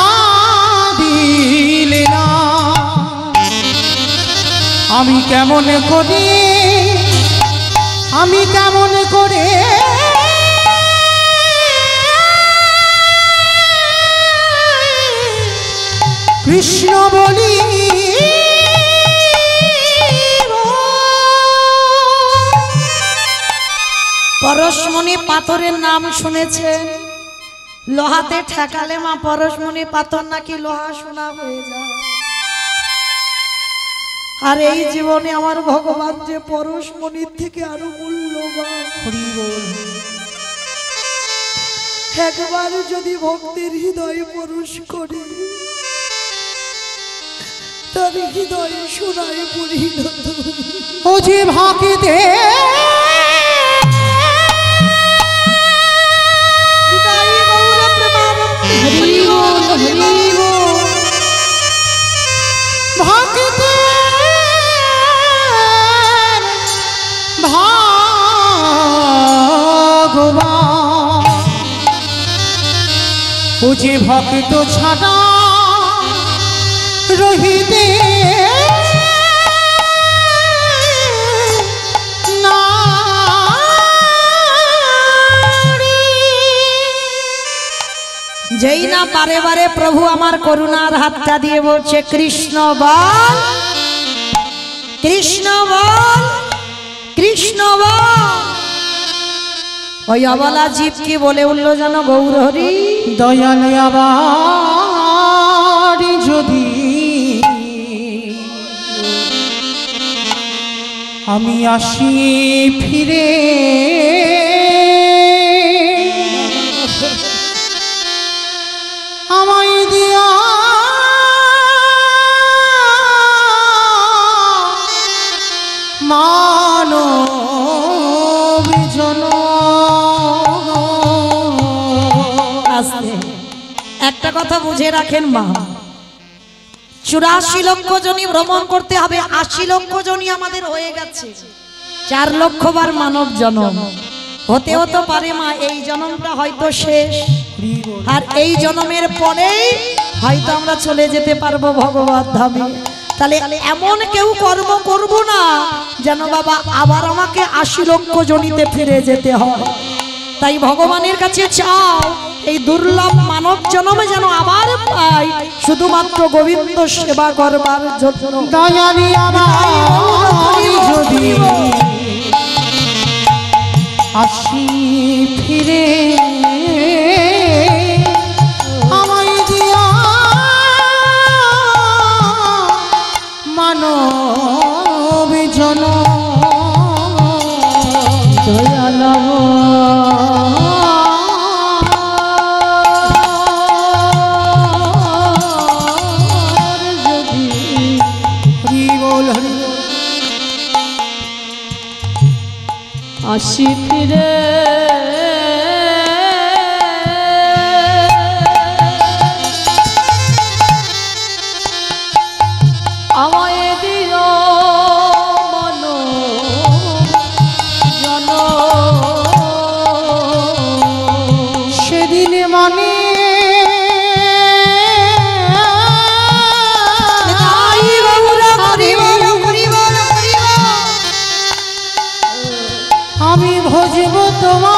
দিলে না। আমি কেমন করে, আমি কেমন করে কৃষ্ণ বলি। পরশমণি পাথরের নাম শুনেছেন? লোহাতে ঠেকালে মা পরশমণি পাথর নাকি লোহা সোনা হয়ে যায়। আর এই জীবনে আমার ভগবান যে পরশমণির থেকে আরো মূল্যবান। হরি বল। একবার যদি ভক্তের হৃদয়ে পরশ করে, তার হৃদয়ে সোনায় পরিণত। ও যে ভাকিতে হরি বল, হরি বল। ভাকিতে ভগবান, ও যে ভক্ত ছাড়া রহিতে না। যেই না বারে বারে প্রভু আমার করুণার হাতটা দিয়ে বলছে, কৃষ্ণ বল, কৃষ্ণ বল, কৃষ্ণ বল। ওই অবলা জীব কি বলে উঠলো জানো? গৌর হরি। দয়াল আবার যদি আমি আসি ফিরে, আমায় দিয়া মানব জনম। আস্তে একটা কথা বুঝে রাখেন মা, 84 লক্ষ জনই ভ্রমণ করতে হবে, 80 লক্ষ জনই আমাদের হয়ে গেছে, 4 লক্ষ বার মানব জন্ম হতে হতে পারে মা এই জন্মটা হয়তো শেষ, আর এই জন্মের পরেই হয়তো আমরা চলে যেতে পারবো ভগবত ধামে। তাহলে এমন কেউ কর্ম করব না যেন বাবা আবার আমাকে 80 লক্ষ জনিতে ফিরে যেতে হয়। তাই ভগবানের কাছে চাও এই দুর্লভ মানব জন্মে যেন আবার পাই, শুধুমাত্র গোবিন্দ সেবা করবার জন্য। দয়ালি আমার যদি আসি ফিরে আমায় দিয়া মানব জনম দয়াল যদি হরি বল হরি আসি ফিরে আমায় দিও মন জন সেদিন মনে আমি ভজব তোমার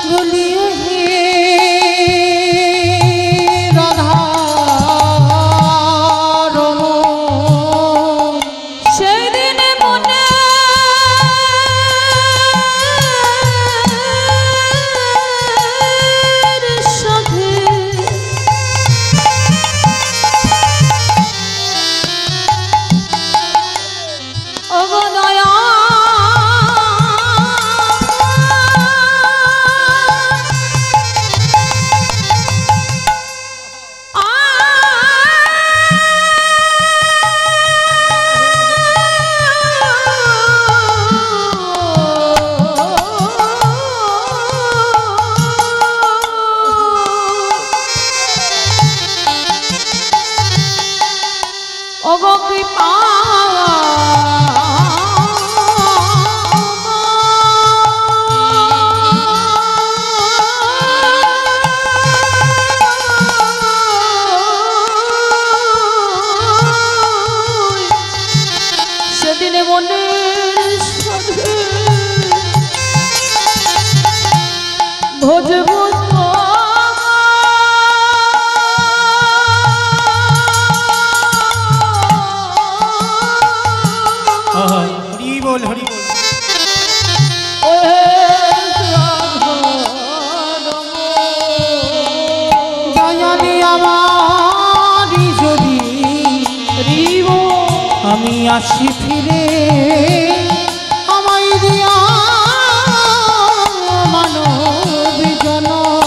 বলিও হে রাধা রমণ সেদিন মনে সাথে অগদয়া অগো কৃপা সেদিনে মনের সাথে ভজব হরি বল হরি বল দয়ালি আমার যদি আমি আসি ফিরে আমায় দিয়া মানব জনম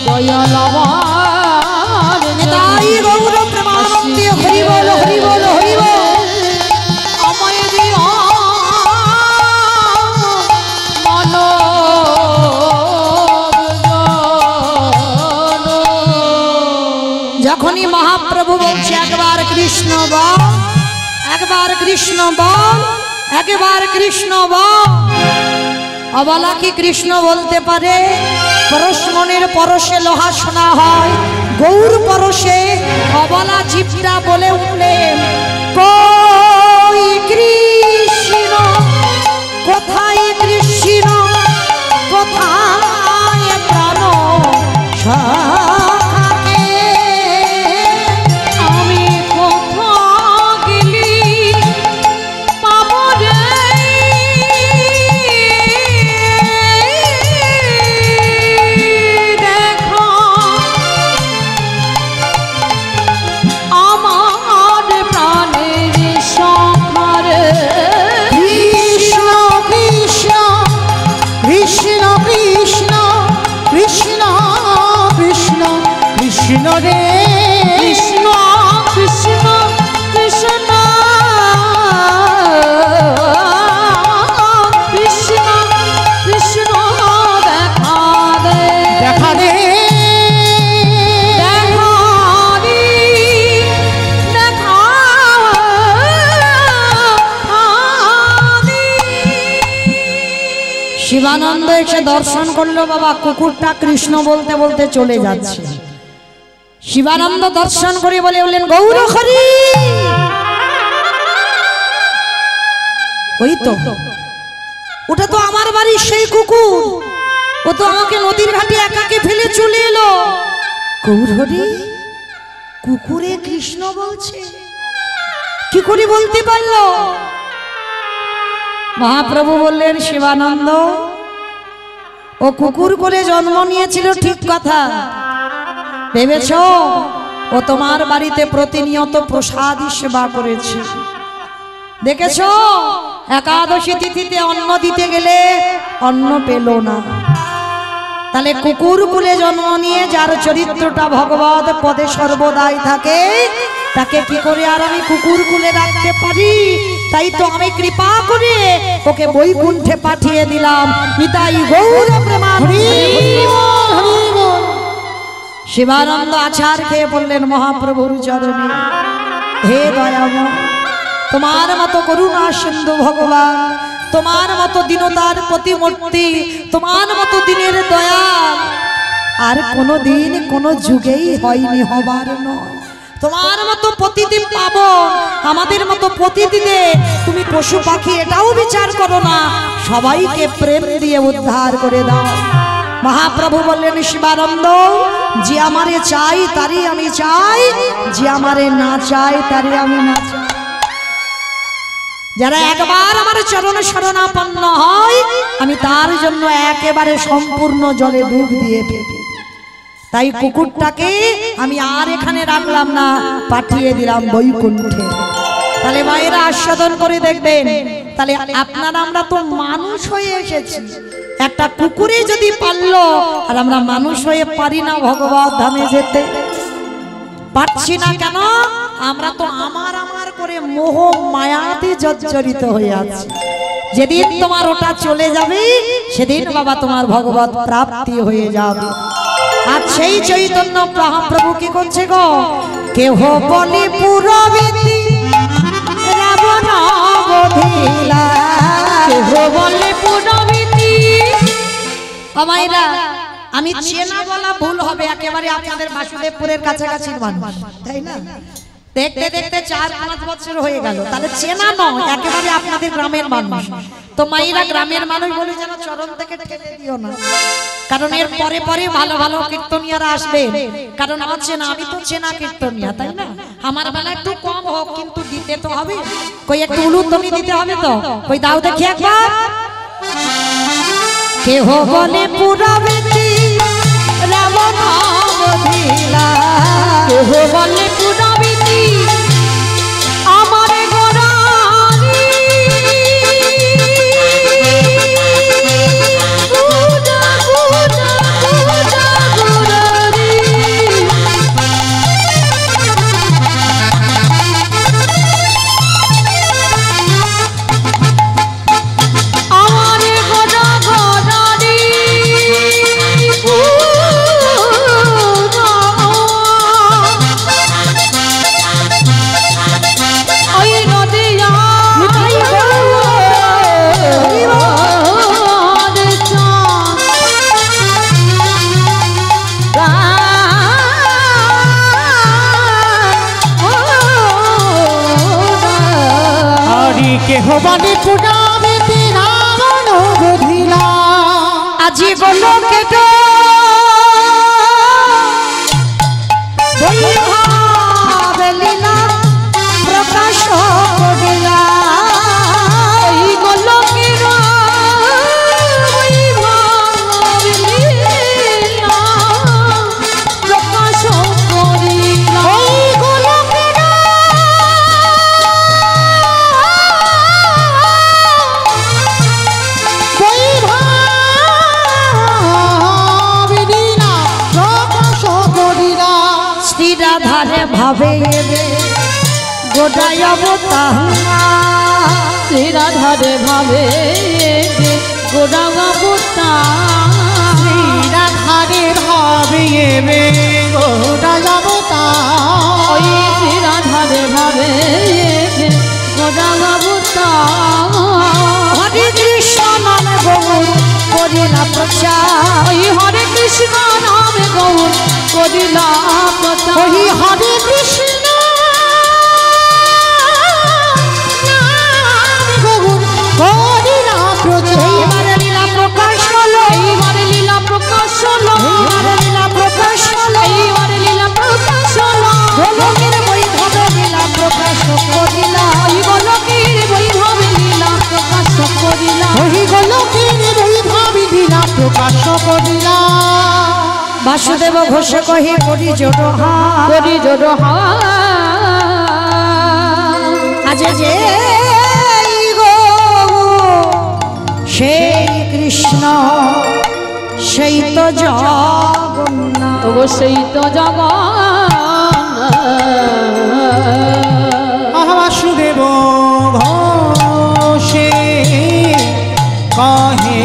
দয়াল আমার তাই গৌর প্রেমানন্দে হরি বল হরি বল হরি বল। আমায় দিও মানব জন যখনই মহাপ্রভু বলছে একবার কৃষ্ণ বল, একবার কৃষ্ণ বল, একবার কৃষ্ণ বল, অবলা কি কৃষ্ণ বলতে পারে? পরশমণির পরশে লোহা শোনা হয়, গৌর পরশে অবলা জীবটা বলে উঠলেন কই কৃষ্ণ, কোথায় কৃষ্ণ, কোথায় প্রাণ সখাকে? আমি কোথা গেলি পাবো রে দেখা আমার প্রাণের সব শিবানন্দ এসে দর্শন করলো বাবা, কুকুরটা কৃষ্ণ বলতে বলতে চলে যাচ্ছে। শিবানন্দ দর্শন করে বললেন গৌর হরি। ওই তো, ওটা তো আমার বাড়ির সেই কুকুর, ও তো আমাকে নদীর ঘাটে একাকে ফেলে চলে এলো। গৌর হরি, কুকুরে কৃষ্ণ বলছে, কি করে বলতে পারলো? মহাপ্রভু বললেন শিবানন্দ, ও কুকুর করে জন্ম নিয়েছিল ঠিক কথা, ভেবেছ ও তোমার বাড়িতে প্রতিনিয়ত প্রসাদী সেবা করেছে। দেখেছ একাদশী তিথিতে অন্ন দিতে গেলে অন্ন পেল না। তাহলে কুকুর কুলে জন্ম নিয়ে যার চরিত্রটা ভগবত পদে সর্বদাই থাকে, তাকে কি করে আর আমি কুকুর কুলে রাখতে পারি? তাই তো আমি কৃপা করে ওকে বৈকুণ্ঠে পাঠিয়ে দিলাম। নিতাই গৌর প্রেমানন্দে। শিবানন্দ আছাড় খেয়ে বললেন মহাপ্রভুর চরণে, হে দয়াময়, তোমার মতো করুণা সিন্ধু ভগবান, তোমার মতো দীনতার প্রতিমূর্তি, তোমার মতো দিনের দয়াল আর কোনো দিন কোনো যুগেই হয়নি, হবার নয়। তোমার মতো প্রতিদিন পাবো, আমাদের মতো প্রতিদিনে তুমি পশু পাখি এটাও বিচার করো না, সবাইকে প্রেম দিয়ে উদ্ধার করে দাও। মহাপ্রভু বললেন শিবানন্দ, যে আমারে চাই তারই আমি চাই, যে আমারে না চাই তারই আমি না চাই। যারা একবার আমার চরণ শরণাপন্ন হয়, আমি তার জন্য একেবারে সম্পূর্ণ জলে ডুব দিয়ে ফেলি। তাই কুকুরটাকে আমি আর এখানে রাখলাম না, পাঠিয়ে দিলাম বৈকুণ্ঠে। তাহলে মায়েরা আস্বাদন করে দেখবেন, তাহলে আপনারা আমরা তো মানুষ হয়ে এসেছি, একটা কুকুরে যদি পারলো আর আমরা মানুষ হয়ে পারি না ভগবত ধামে যেতে? পারছি না কেন? আমরা তো আমার আমার করে মোহ মায়াতে জর্জরিত হয়ে আছি। যেদিন তোমার ওটা চলে যাবে, সেদিন বাবা তোমার ভগবত প্রাপ্তি হয়ে যাবে। আর সেই চৈতন্য মহাপ্রভু কি করছে গো? কেহ বলে পুরবিতি রাবণ বধিলা, কেহ বলে পুরবিতি। আমাইরা আমি চেনা বলা ভুল হবে, একেবারে আপনাদের বাসুদেবপুরের কাছাকাছি মানুষ, তাই না? দেখতে দেখতে 4-5 বছর হয়ে গেল, তাহলে চেনা নয়, একেবারে আপনাদের গ্রামের মানুষ। তো মাইরা গ্রামের মানুষ বলে যেন চরণ থেকে ঠেলে দিও না, কারণ এর পরে পরে ভালো ভালো কীর্তনিয়ারা আসবে। কারণ আমার চেনা, আমি তো চেনা কীর্তনিয়া, তাই না? আমার বেলা একটু কম হোক, কিন্তু দিতে তো হবে, কই একটু উলুধ্বনি দিতে হবে তো, কই দাও দেখি একবার। কেহ বলে পুরবিতি রাবণ বধিলা, কেহ বলে পুরবিতি আমারে গোরারি, গুজা গুজা গুজা গোরারি। আমারে গোজা গোরারি কেহ বলে পুরবিতি রাবণ বধিলা, আজি গোলকে তো বৈভবেলীলা প্রকাশ করিলা, এই গোলকের বৈভবেলীলা প্রকাশ করিলা। এই গোলকের বৈভবেলীলা প্রকাশ করিলা। শ্রীরাধারে ভাবে গোটাই অবতার, শ্রীরাধারে ভাবে গোড়া বাবুতা, শ্রীরাধারে ভাবে গোটাই অবতার, ওই শ্রীরাধারে ভাবে গোড়া বাবুতা। হরে কৃষ্ণ নামে গৌর লীলা প্রচার। ওই হরে কৃষ্ণ নামে গৌর করিলা প্রচার। ওই হরে কৃষ্ণ নামে গৌর করিলা প্রচার। এইবারে লীলা প্রকাশ হলো, এইবারে লীলা প্রকাশ হলো, এইবারে লীলা প্রকাশ হলো, এইবারে লীলা প্রকাশ হলো। গোলকের বৈভবে লীলা প্রকাশ করিলা। ওই গোলকের বৈভবে লীলা প্রকাশ করিলা। ওই গোলকের বৈভবে লীলা প্রকাশ করিলা। বাসুদেব ঘোষ কহে করি জোড়হা, করি জোড়হা। আজ যে গো সেই কৃষ্ণ সেই তো জগন্নাথ। ওগো সেই তো জগন্নাথ। বাসুদেব ঘোষে কহে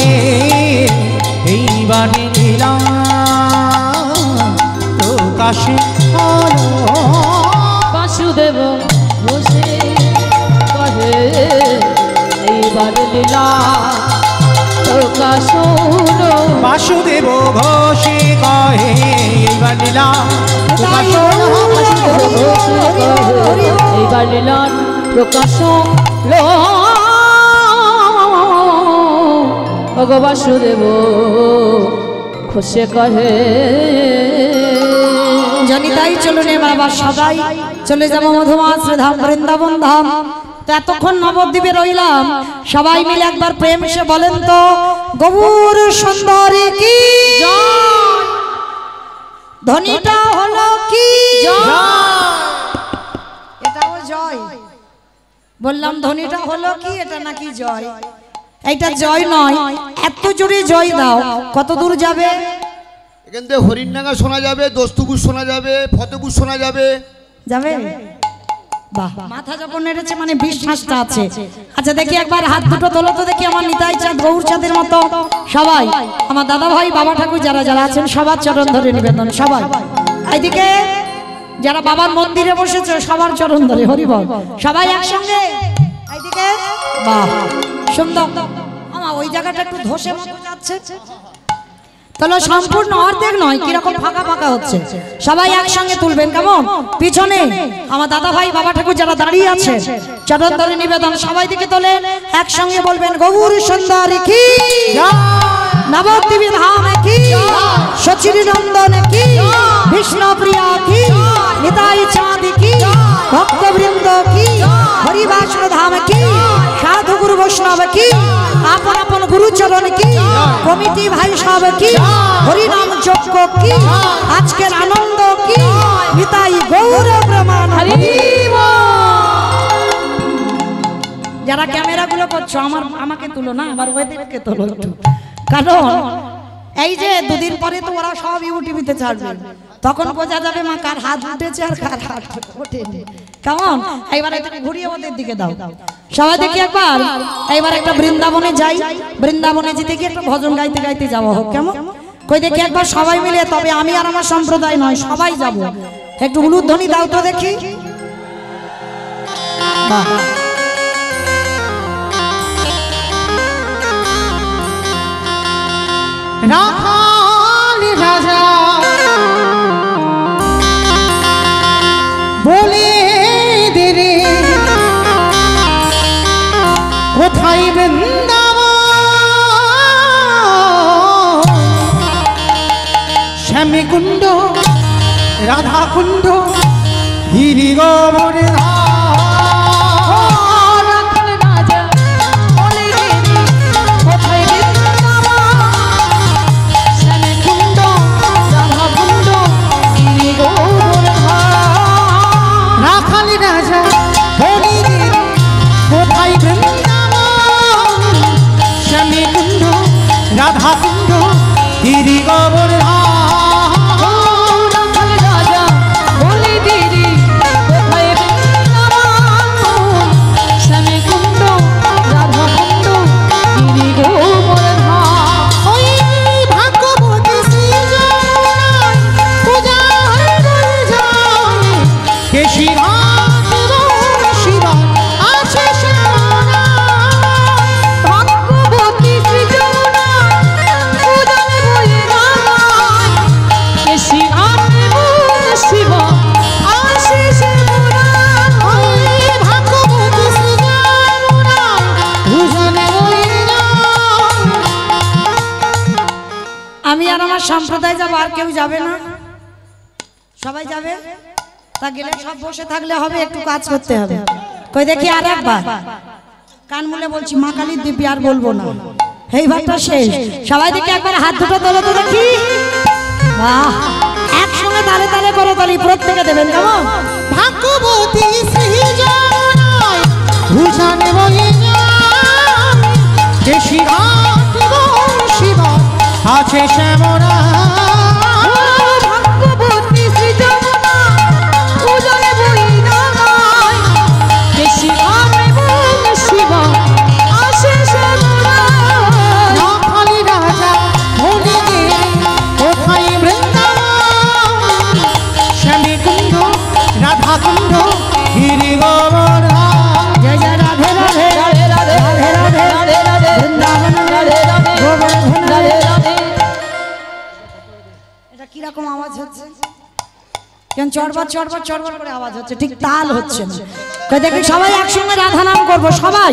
এইবার লীলা প্রকাশে হলো। বাসুদেব ঘোষে কহে এইবার লীলা প্রকাশ হলো। বাসুদেব ঘোষে কহে এইবার লীলা প্রকাশ হলো। বাসুদেব ঘোষে কহে এইবার লীলা প্রকাশ হলো। ওগো বাসুদেব ঘোষে কহে। জানি তাই চলুন এবার আবার সবাই চলে যাবো মধুমাস ধাম বৃন্দাবন ধাম। তো এতক্ষণ নবদ্বীপে রইলাম, সবাই মিলে একবার প্রেম সে বলেন তো গৌর সুন্দরী কি ধ্বনিটা হলো কি? এটাও জয় বললাম, ধ্বনিটা হলো কি? এটা নাকি জয়? এইটা জয় নয়, এত জোরে জয় দাও। কত দূর যাবে? এখান থেকে হরিণডাঙ্গা শোনা যাবে, দোস্তপুর শোনা যাবে, ফতেপুর শোনা যাবে। যাবে? বাহ, মাথা যখন নেড়েছে মানে বিশ্বাসটা আছে। আচ্ছা দেখি একবার হাত দুটো তোলো তো দেখি, আমার নিতাই চাঁদ গৌর চাঁদের মতো সবাই, আমার দাদা ভাই বাবা ঠাকুর যারা যারা আছেন সবার চরণ ধরে নিবেদন। সবাই এইদিকে যারা বাবার মন্দিরে বসেছে সবার চরণ ধরে হরিবল। সবাই একসঙ্গে এইদিকে। বাহ সুন্দর। আমার ওই জায়গাটা একটু ধসে মতো যাচ্ছে, তাহলে সম্পূর্ণ অর্ধেক নয়, কিরকম ফাঁকা ফাঁকা হচ্ছে। সবাই একসঙ্গে তুলবেন কেমন? পিছনে আমার দাদা ভাই বাবা ঠাকুর যারা দাঁড়িয়ে আছে চরণ ধরে নিবেদন, সবাই দিকে তোলে একসঙ্গে বলবেন গৌর সুন্দরী কি, নবদ্বীপ ধাম কি, সচিরী নন্দন কি, বিষ্ণুপ্রিয়া কি, নিতাই চাঁদ কি, ভক্তবৃন্দ কি, হরিবাসন ধাম কি, সাধু গুরু বৈষ্ণব কি, আপন আপন গুরুচরণ কি, কমিটি ভাই সব কি, হরিনাম যজ্ঞ কি, আজকের আনন্দ কি, নিতাই গৌর প্রমাণ। যারা ক্যামেরাগুলো করছো আমাকে তুলো না, আমার ওদেরকে তোলো একটু, কারণ এই যে দুদিন পরে তো ওরা সব ইউটিউবে ছাড়বে, তখন বোঝা যাবে মা কার হাত উঠেছে আর কার হাত ওঠেনি। কেমন? এইবার এটা ঘুরিয়ে ওদের দিকে দাও সবাই দেখি একবার। এইবার একটা বৃন্দাবনে যাই, বৃন্দাবনে যেতে গিয়ে একটা ভজন গাইতে গাইতে যাওয়া হোক। কেমন? কই দেখি একবার সবাই মিলে, তবে আমি আর আমার সম্প্রদায় নয়, সবাই যাব। একটু উলুধ্বনি দাও তো দেখি। বাহ, রাখাল রাজা বলে দে রে কোথায় বৃন্দাবন, শ্যামকুণ্ড রাধাকুণ্ড গিরিগোবর রাধাকুণ্ড গিরিগোবর সম্প্রদায় যাবো, আর কেউ যাবে না? সবাই যাবে? তা গেলে সব বসে থাকলে হবে, একটু কাজ করতে হবে। কই দেখি আর একবার কান মুলে বলছি, মা কালীর দিব্যি আর বলবো না, এইবারটা শেষ। সবাই দেখি একবার হাত দুটো তোলো তো দেখি। বাহ, একসঙ্গে তালে তালে করে তালি প্রত্যেকে দেবেন, কেমন? ভাগ্যবতী সৃজনায় ভূষণে বয়ে যায়, যে শিরাট এবং শিব আছে শ্যামরা। ভাগ্যবতী সৃজনা উদরে বই নাগায়, যে শিব এবং শিব আসে শ্যামরা। রাখালি রাজা বলে দে কোথায় বৃন্দাবন, শ্যামী কুণ্ড রাধা কুণ্ড গিরি গোবর্ধন। জয় জয় রাধে রাধে রাধে রাধে রাধে রাধে রাধে বৃন্দাবন রাধে রাধে গোবর্ধন রাধে রাধে। এটা কিরকম আওয়াজ হচ্ছে? কেন চড়বার চড়বার চড়বার করে আওয়াজ হচ্ছে, ঠিক তাল হচ্ছে না। কই দেখি সবাই একসঙ্গে রাধা নাম করবো সবাই।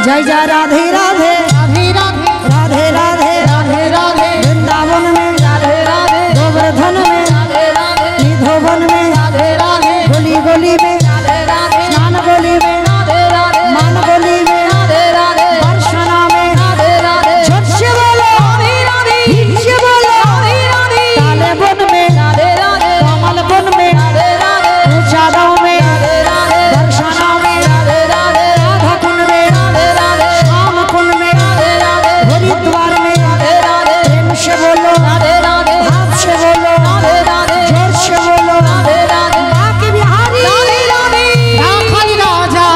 জয় জয় রাধে রাধে রাধে রাধে রাধে রাধে রাধে রাধে वृंदावन में राधे राधे गोवर्धन में राधे राधे निधोवन में राधे राधे गली गली में राधे राधे स्नान गली में राधे राधे मान गली में राधे राधे दर्शना में राधे राधे झट से बोलो राधे राधे हिट से बोलो राधे राधे काले वन में राधे राधे कमल वन में राधे राधे ऊंचा गांव में राधे राधे दर्शना में राधे राधे राधा कुंड में राधे राधे श्याम कुंड में राधे राधे हरिद्वार में राधे राधे प्रेम से बोलो राधे राधे भाव से बोलो राधे राधे जोर से बोलो राधे राधे बाकी बिहारी राधे राधे। রাখালি রাজা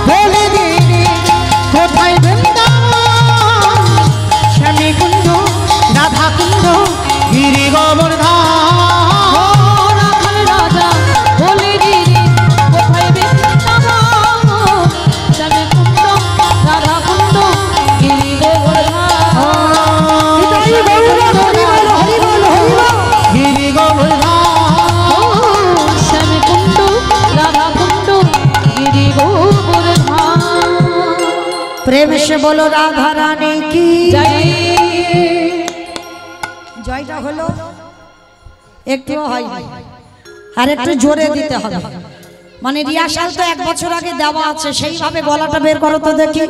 বলে দে কোথায় বৃন্দাবন, শ্যামী কুণ্ড রাধা কুণ্ড গিরি গোবর্ধন। রাখাল রাজা বলে দিদি কোথায় বৃন্দাবন, শ্যামী কুণ্ড রাধা কুণ্ড গিরি গোবর্ধন। হরি বল হরি বল হরি বল হরি বল গিরি গোবর্ধন। শ্যামী কুণ্ড রাধা কুণ্ড গিরি গোবর্ধন। प्रेम से बोलो राधा रानी की জয়। জয়টা হলো একটু হয় আর একটু জোরে দিতে হবে, মানে রিহার্সাল তো 1 বছর আগে দেওয়া আছে, সেইভাবে গলাটা বের করো তো দেখি।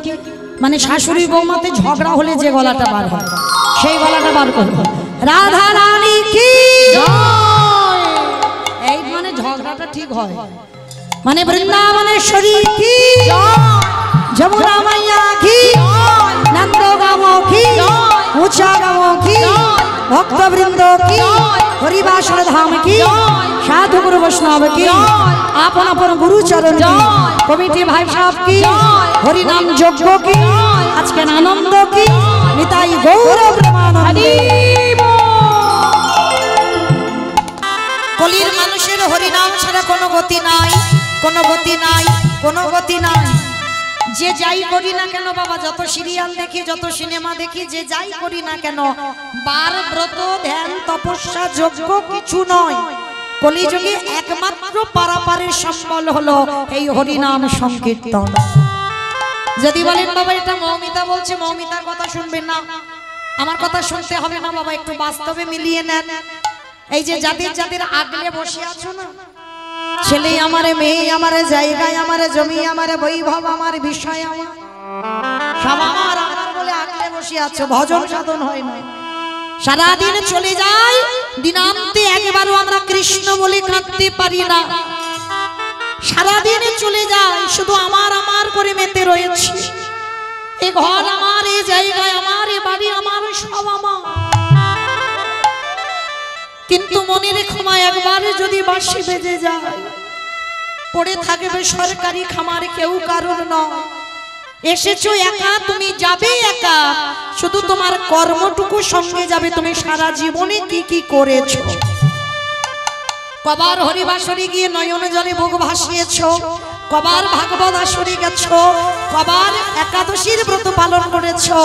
মানে শাশুড়ি বৌমাতে ঝগড়া হলে যে গলাটা বার হয় সেই গলাটা বার করো। রাধা রানী কি এই মানে ঝগড়াটা ঠিক হয়, মানে বৃন্দাবনেশ্বরী কি যমুনা মাইয়া কি নন্দগাঁও কি ऊंचा गाँव की भक्त वृंद की हरिवासर धाम की साधु गुरु वैष्णव की आपन अपन गुरु चरण की कमिटी भाई साहब की हरि नाम यज्ञ की आज के आनंद की निताई गौरव प्रेमानंद। कलिर मानुषेर हरि नाम छाड़ा कोनो गति नाई, कोनो गति नाई, कोनो गति नाई। যে যাই করি না কেন বাবা, যত সিরিয়াল দেখি যত সিনেমা দেখি, যে যাই করি না কেন বার ব্রত ধ্যান তপস্যা যজ্ঞ কিছু নয়। কলিযুগে একমাত্র পারাপারের সম্বল হলো এই হরিনাম সংকীর্তন। যদি বলেন বাবা এটা মৌমিতা বলছে, মৌমিতার কথা শুনবেন না, আমার কথা শুনতে হবে না বাবা, একটু বাস্তবে মিলিয়ে নেন। এই যে যাদের যাদের আগলে বসে আছো না, ছেলে আমারে মেয়ে আমারে জায়গায় আমারে জমি আমারে বৈভব আমার বিষয় আমার সব আমার আমার বলে আগলে বসে আছো, ভজন সাধন হয় না, সারাদিন চলে যায়, দিনান্তে একবারও আমরা কৃষ্ণ বলে কাঁদতে পারি না। সারাদিন চলে যায় শুধু আমার আমার করে মেতে রয়েছে, এ ঘর আমার, এ জায়গায় আমার, এ বাড়ি আমার, সব আমার। কিন্তু মনে রেখো মা, একবার যদি বাঁশি বেজে যায় পড়ে থাকবে সরকারি খামার, কেউ কারণ নয়। এসেছো একা, তুমি যাবে একা, শুধু তোমার কর্মটুকু সঙ্গে যাবে, তুমি সারা জীবনে কি কি করেছো। কবার হরিবাসরে গিয়ে নয়ন জলে বুক ভাসিয়েছো, কবার ভাগবত আসরে গেছো, কবার একাদশীর ব্রত পালন করেছো,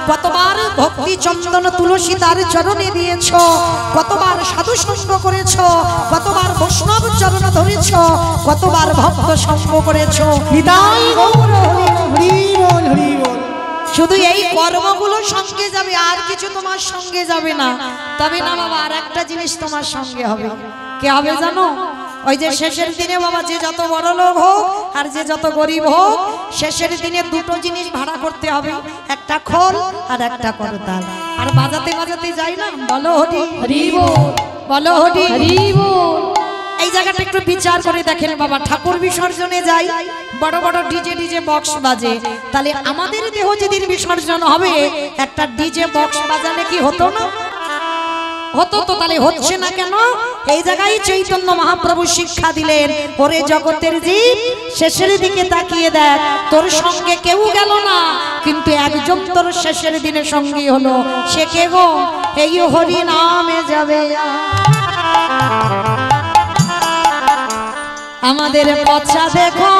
কতবার ভক্তি চন্দন তুলসী তার চরণে দিয়েছো, কতবার সাধু সঙ্গ করেছো, কতবার বৈষ্ণব চরণ ধরেছো, কতবার ভক্ত সঙ্গ করেছো। নিতাই গৌর হরি বল হরি বল। শুধু এই কর্মগুলো সঙ্গে যাবে, আর কিছু তোমার সঙ্গে যাবে না। তবে না বাবা, আর একটা জিনিস তোমার সঙ্গে হবে। কে হবে জানো? ওই যে শেষের দিনে বাবা, যে যত বড় লোক হোক আর যে যত গরিব হোক, শেষের দিনে দুটো জিনিস ভাড়া করতে হবে, একটা খোল আর একটা করতাল। আর বাজাতে বাজাতে যাই না, বলো হরি হরি বল, বলো হরি। হরি বল। এই জায়গাটা একটু বিচার করে দেখেন বাবা, ঠাকুর বিসর্জনে যাই, বড় বড় ডিজে বক্স বাজে, তাহলে আমাদের দেহ যেদিন বিসর্জন হবে একটা ডিজে বক্স বাজালে কি হতো না? হতো তো। তাহলে হচ্ছে না কেন? এই জায়গায় চৈতন্য মহাপ্রভু শিক্ষা দিলেন, ওরে জগতের জীব, শেষের দিকে তাকিয়ে দেখ, তোর সঙ্গে কেউ গেল না, কিন্তু একজন তোর শেষের দিনে সঙ্গী হলো। সে কে গো? এই হরি নামে যাবে। আমাদের পছা দেখো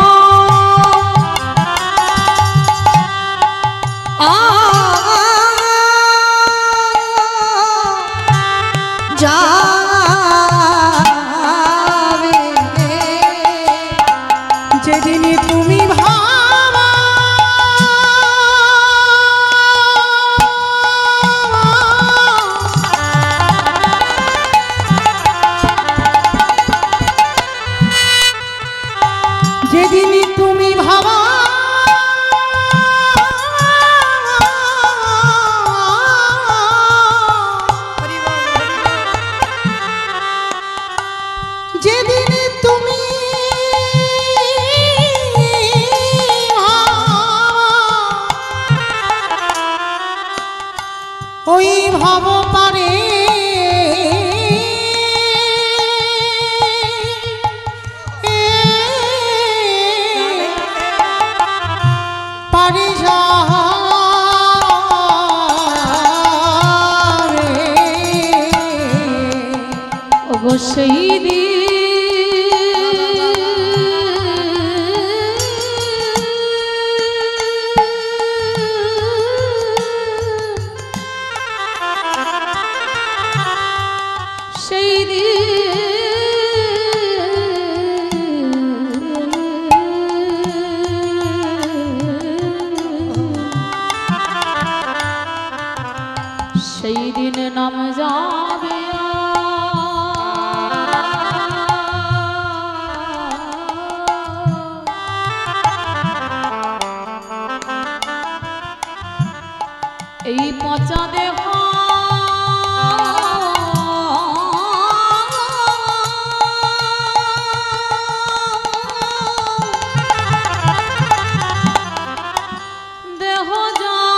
যাবে, যেদিন তুমি ভাবা যেদিন তুমি ভাবা যেদিন তুমি ওই ভাব পারে পারে যাবে অবশ্যই দি সেই সেই দিন নাম যাবে এই পচা দেহ দেহ যাবে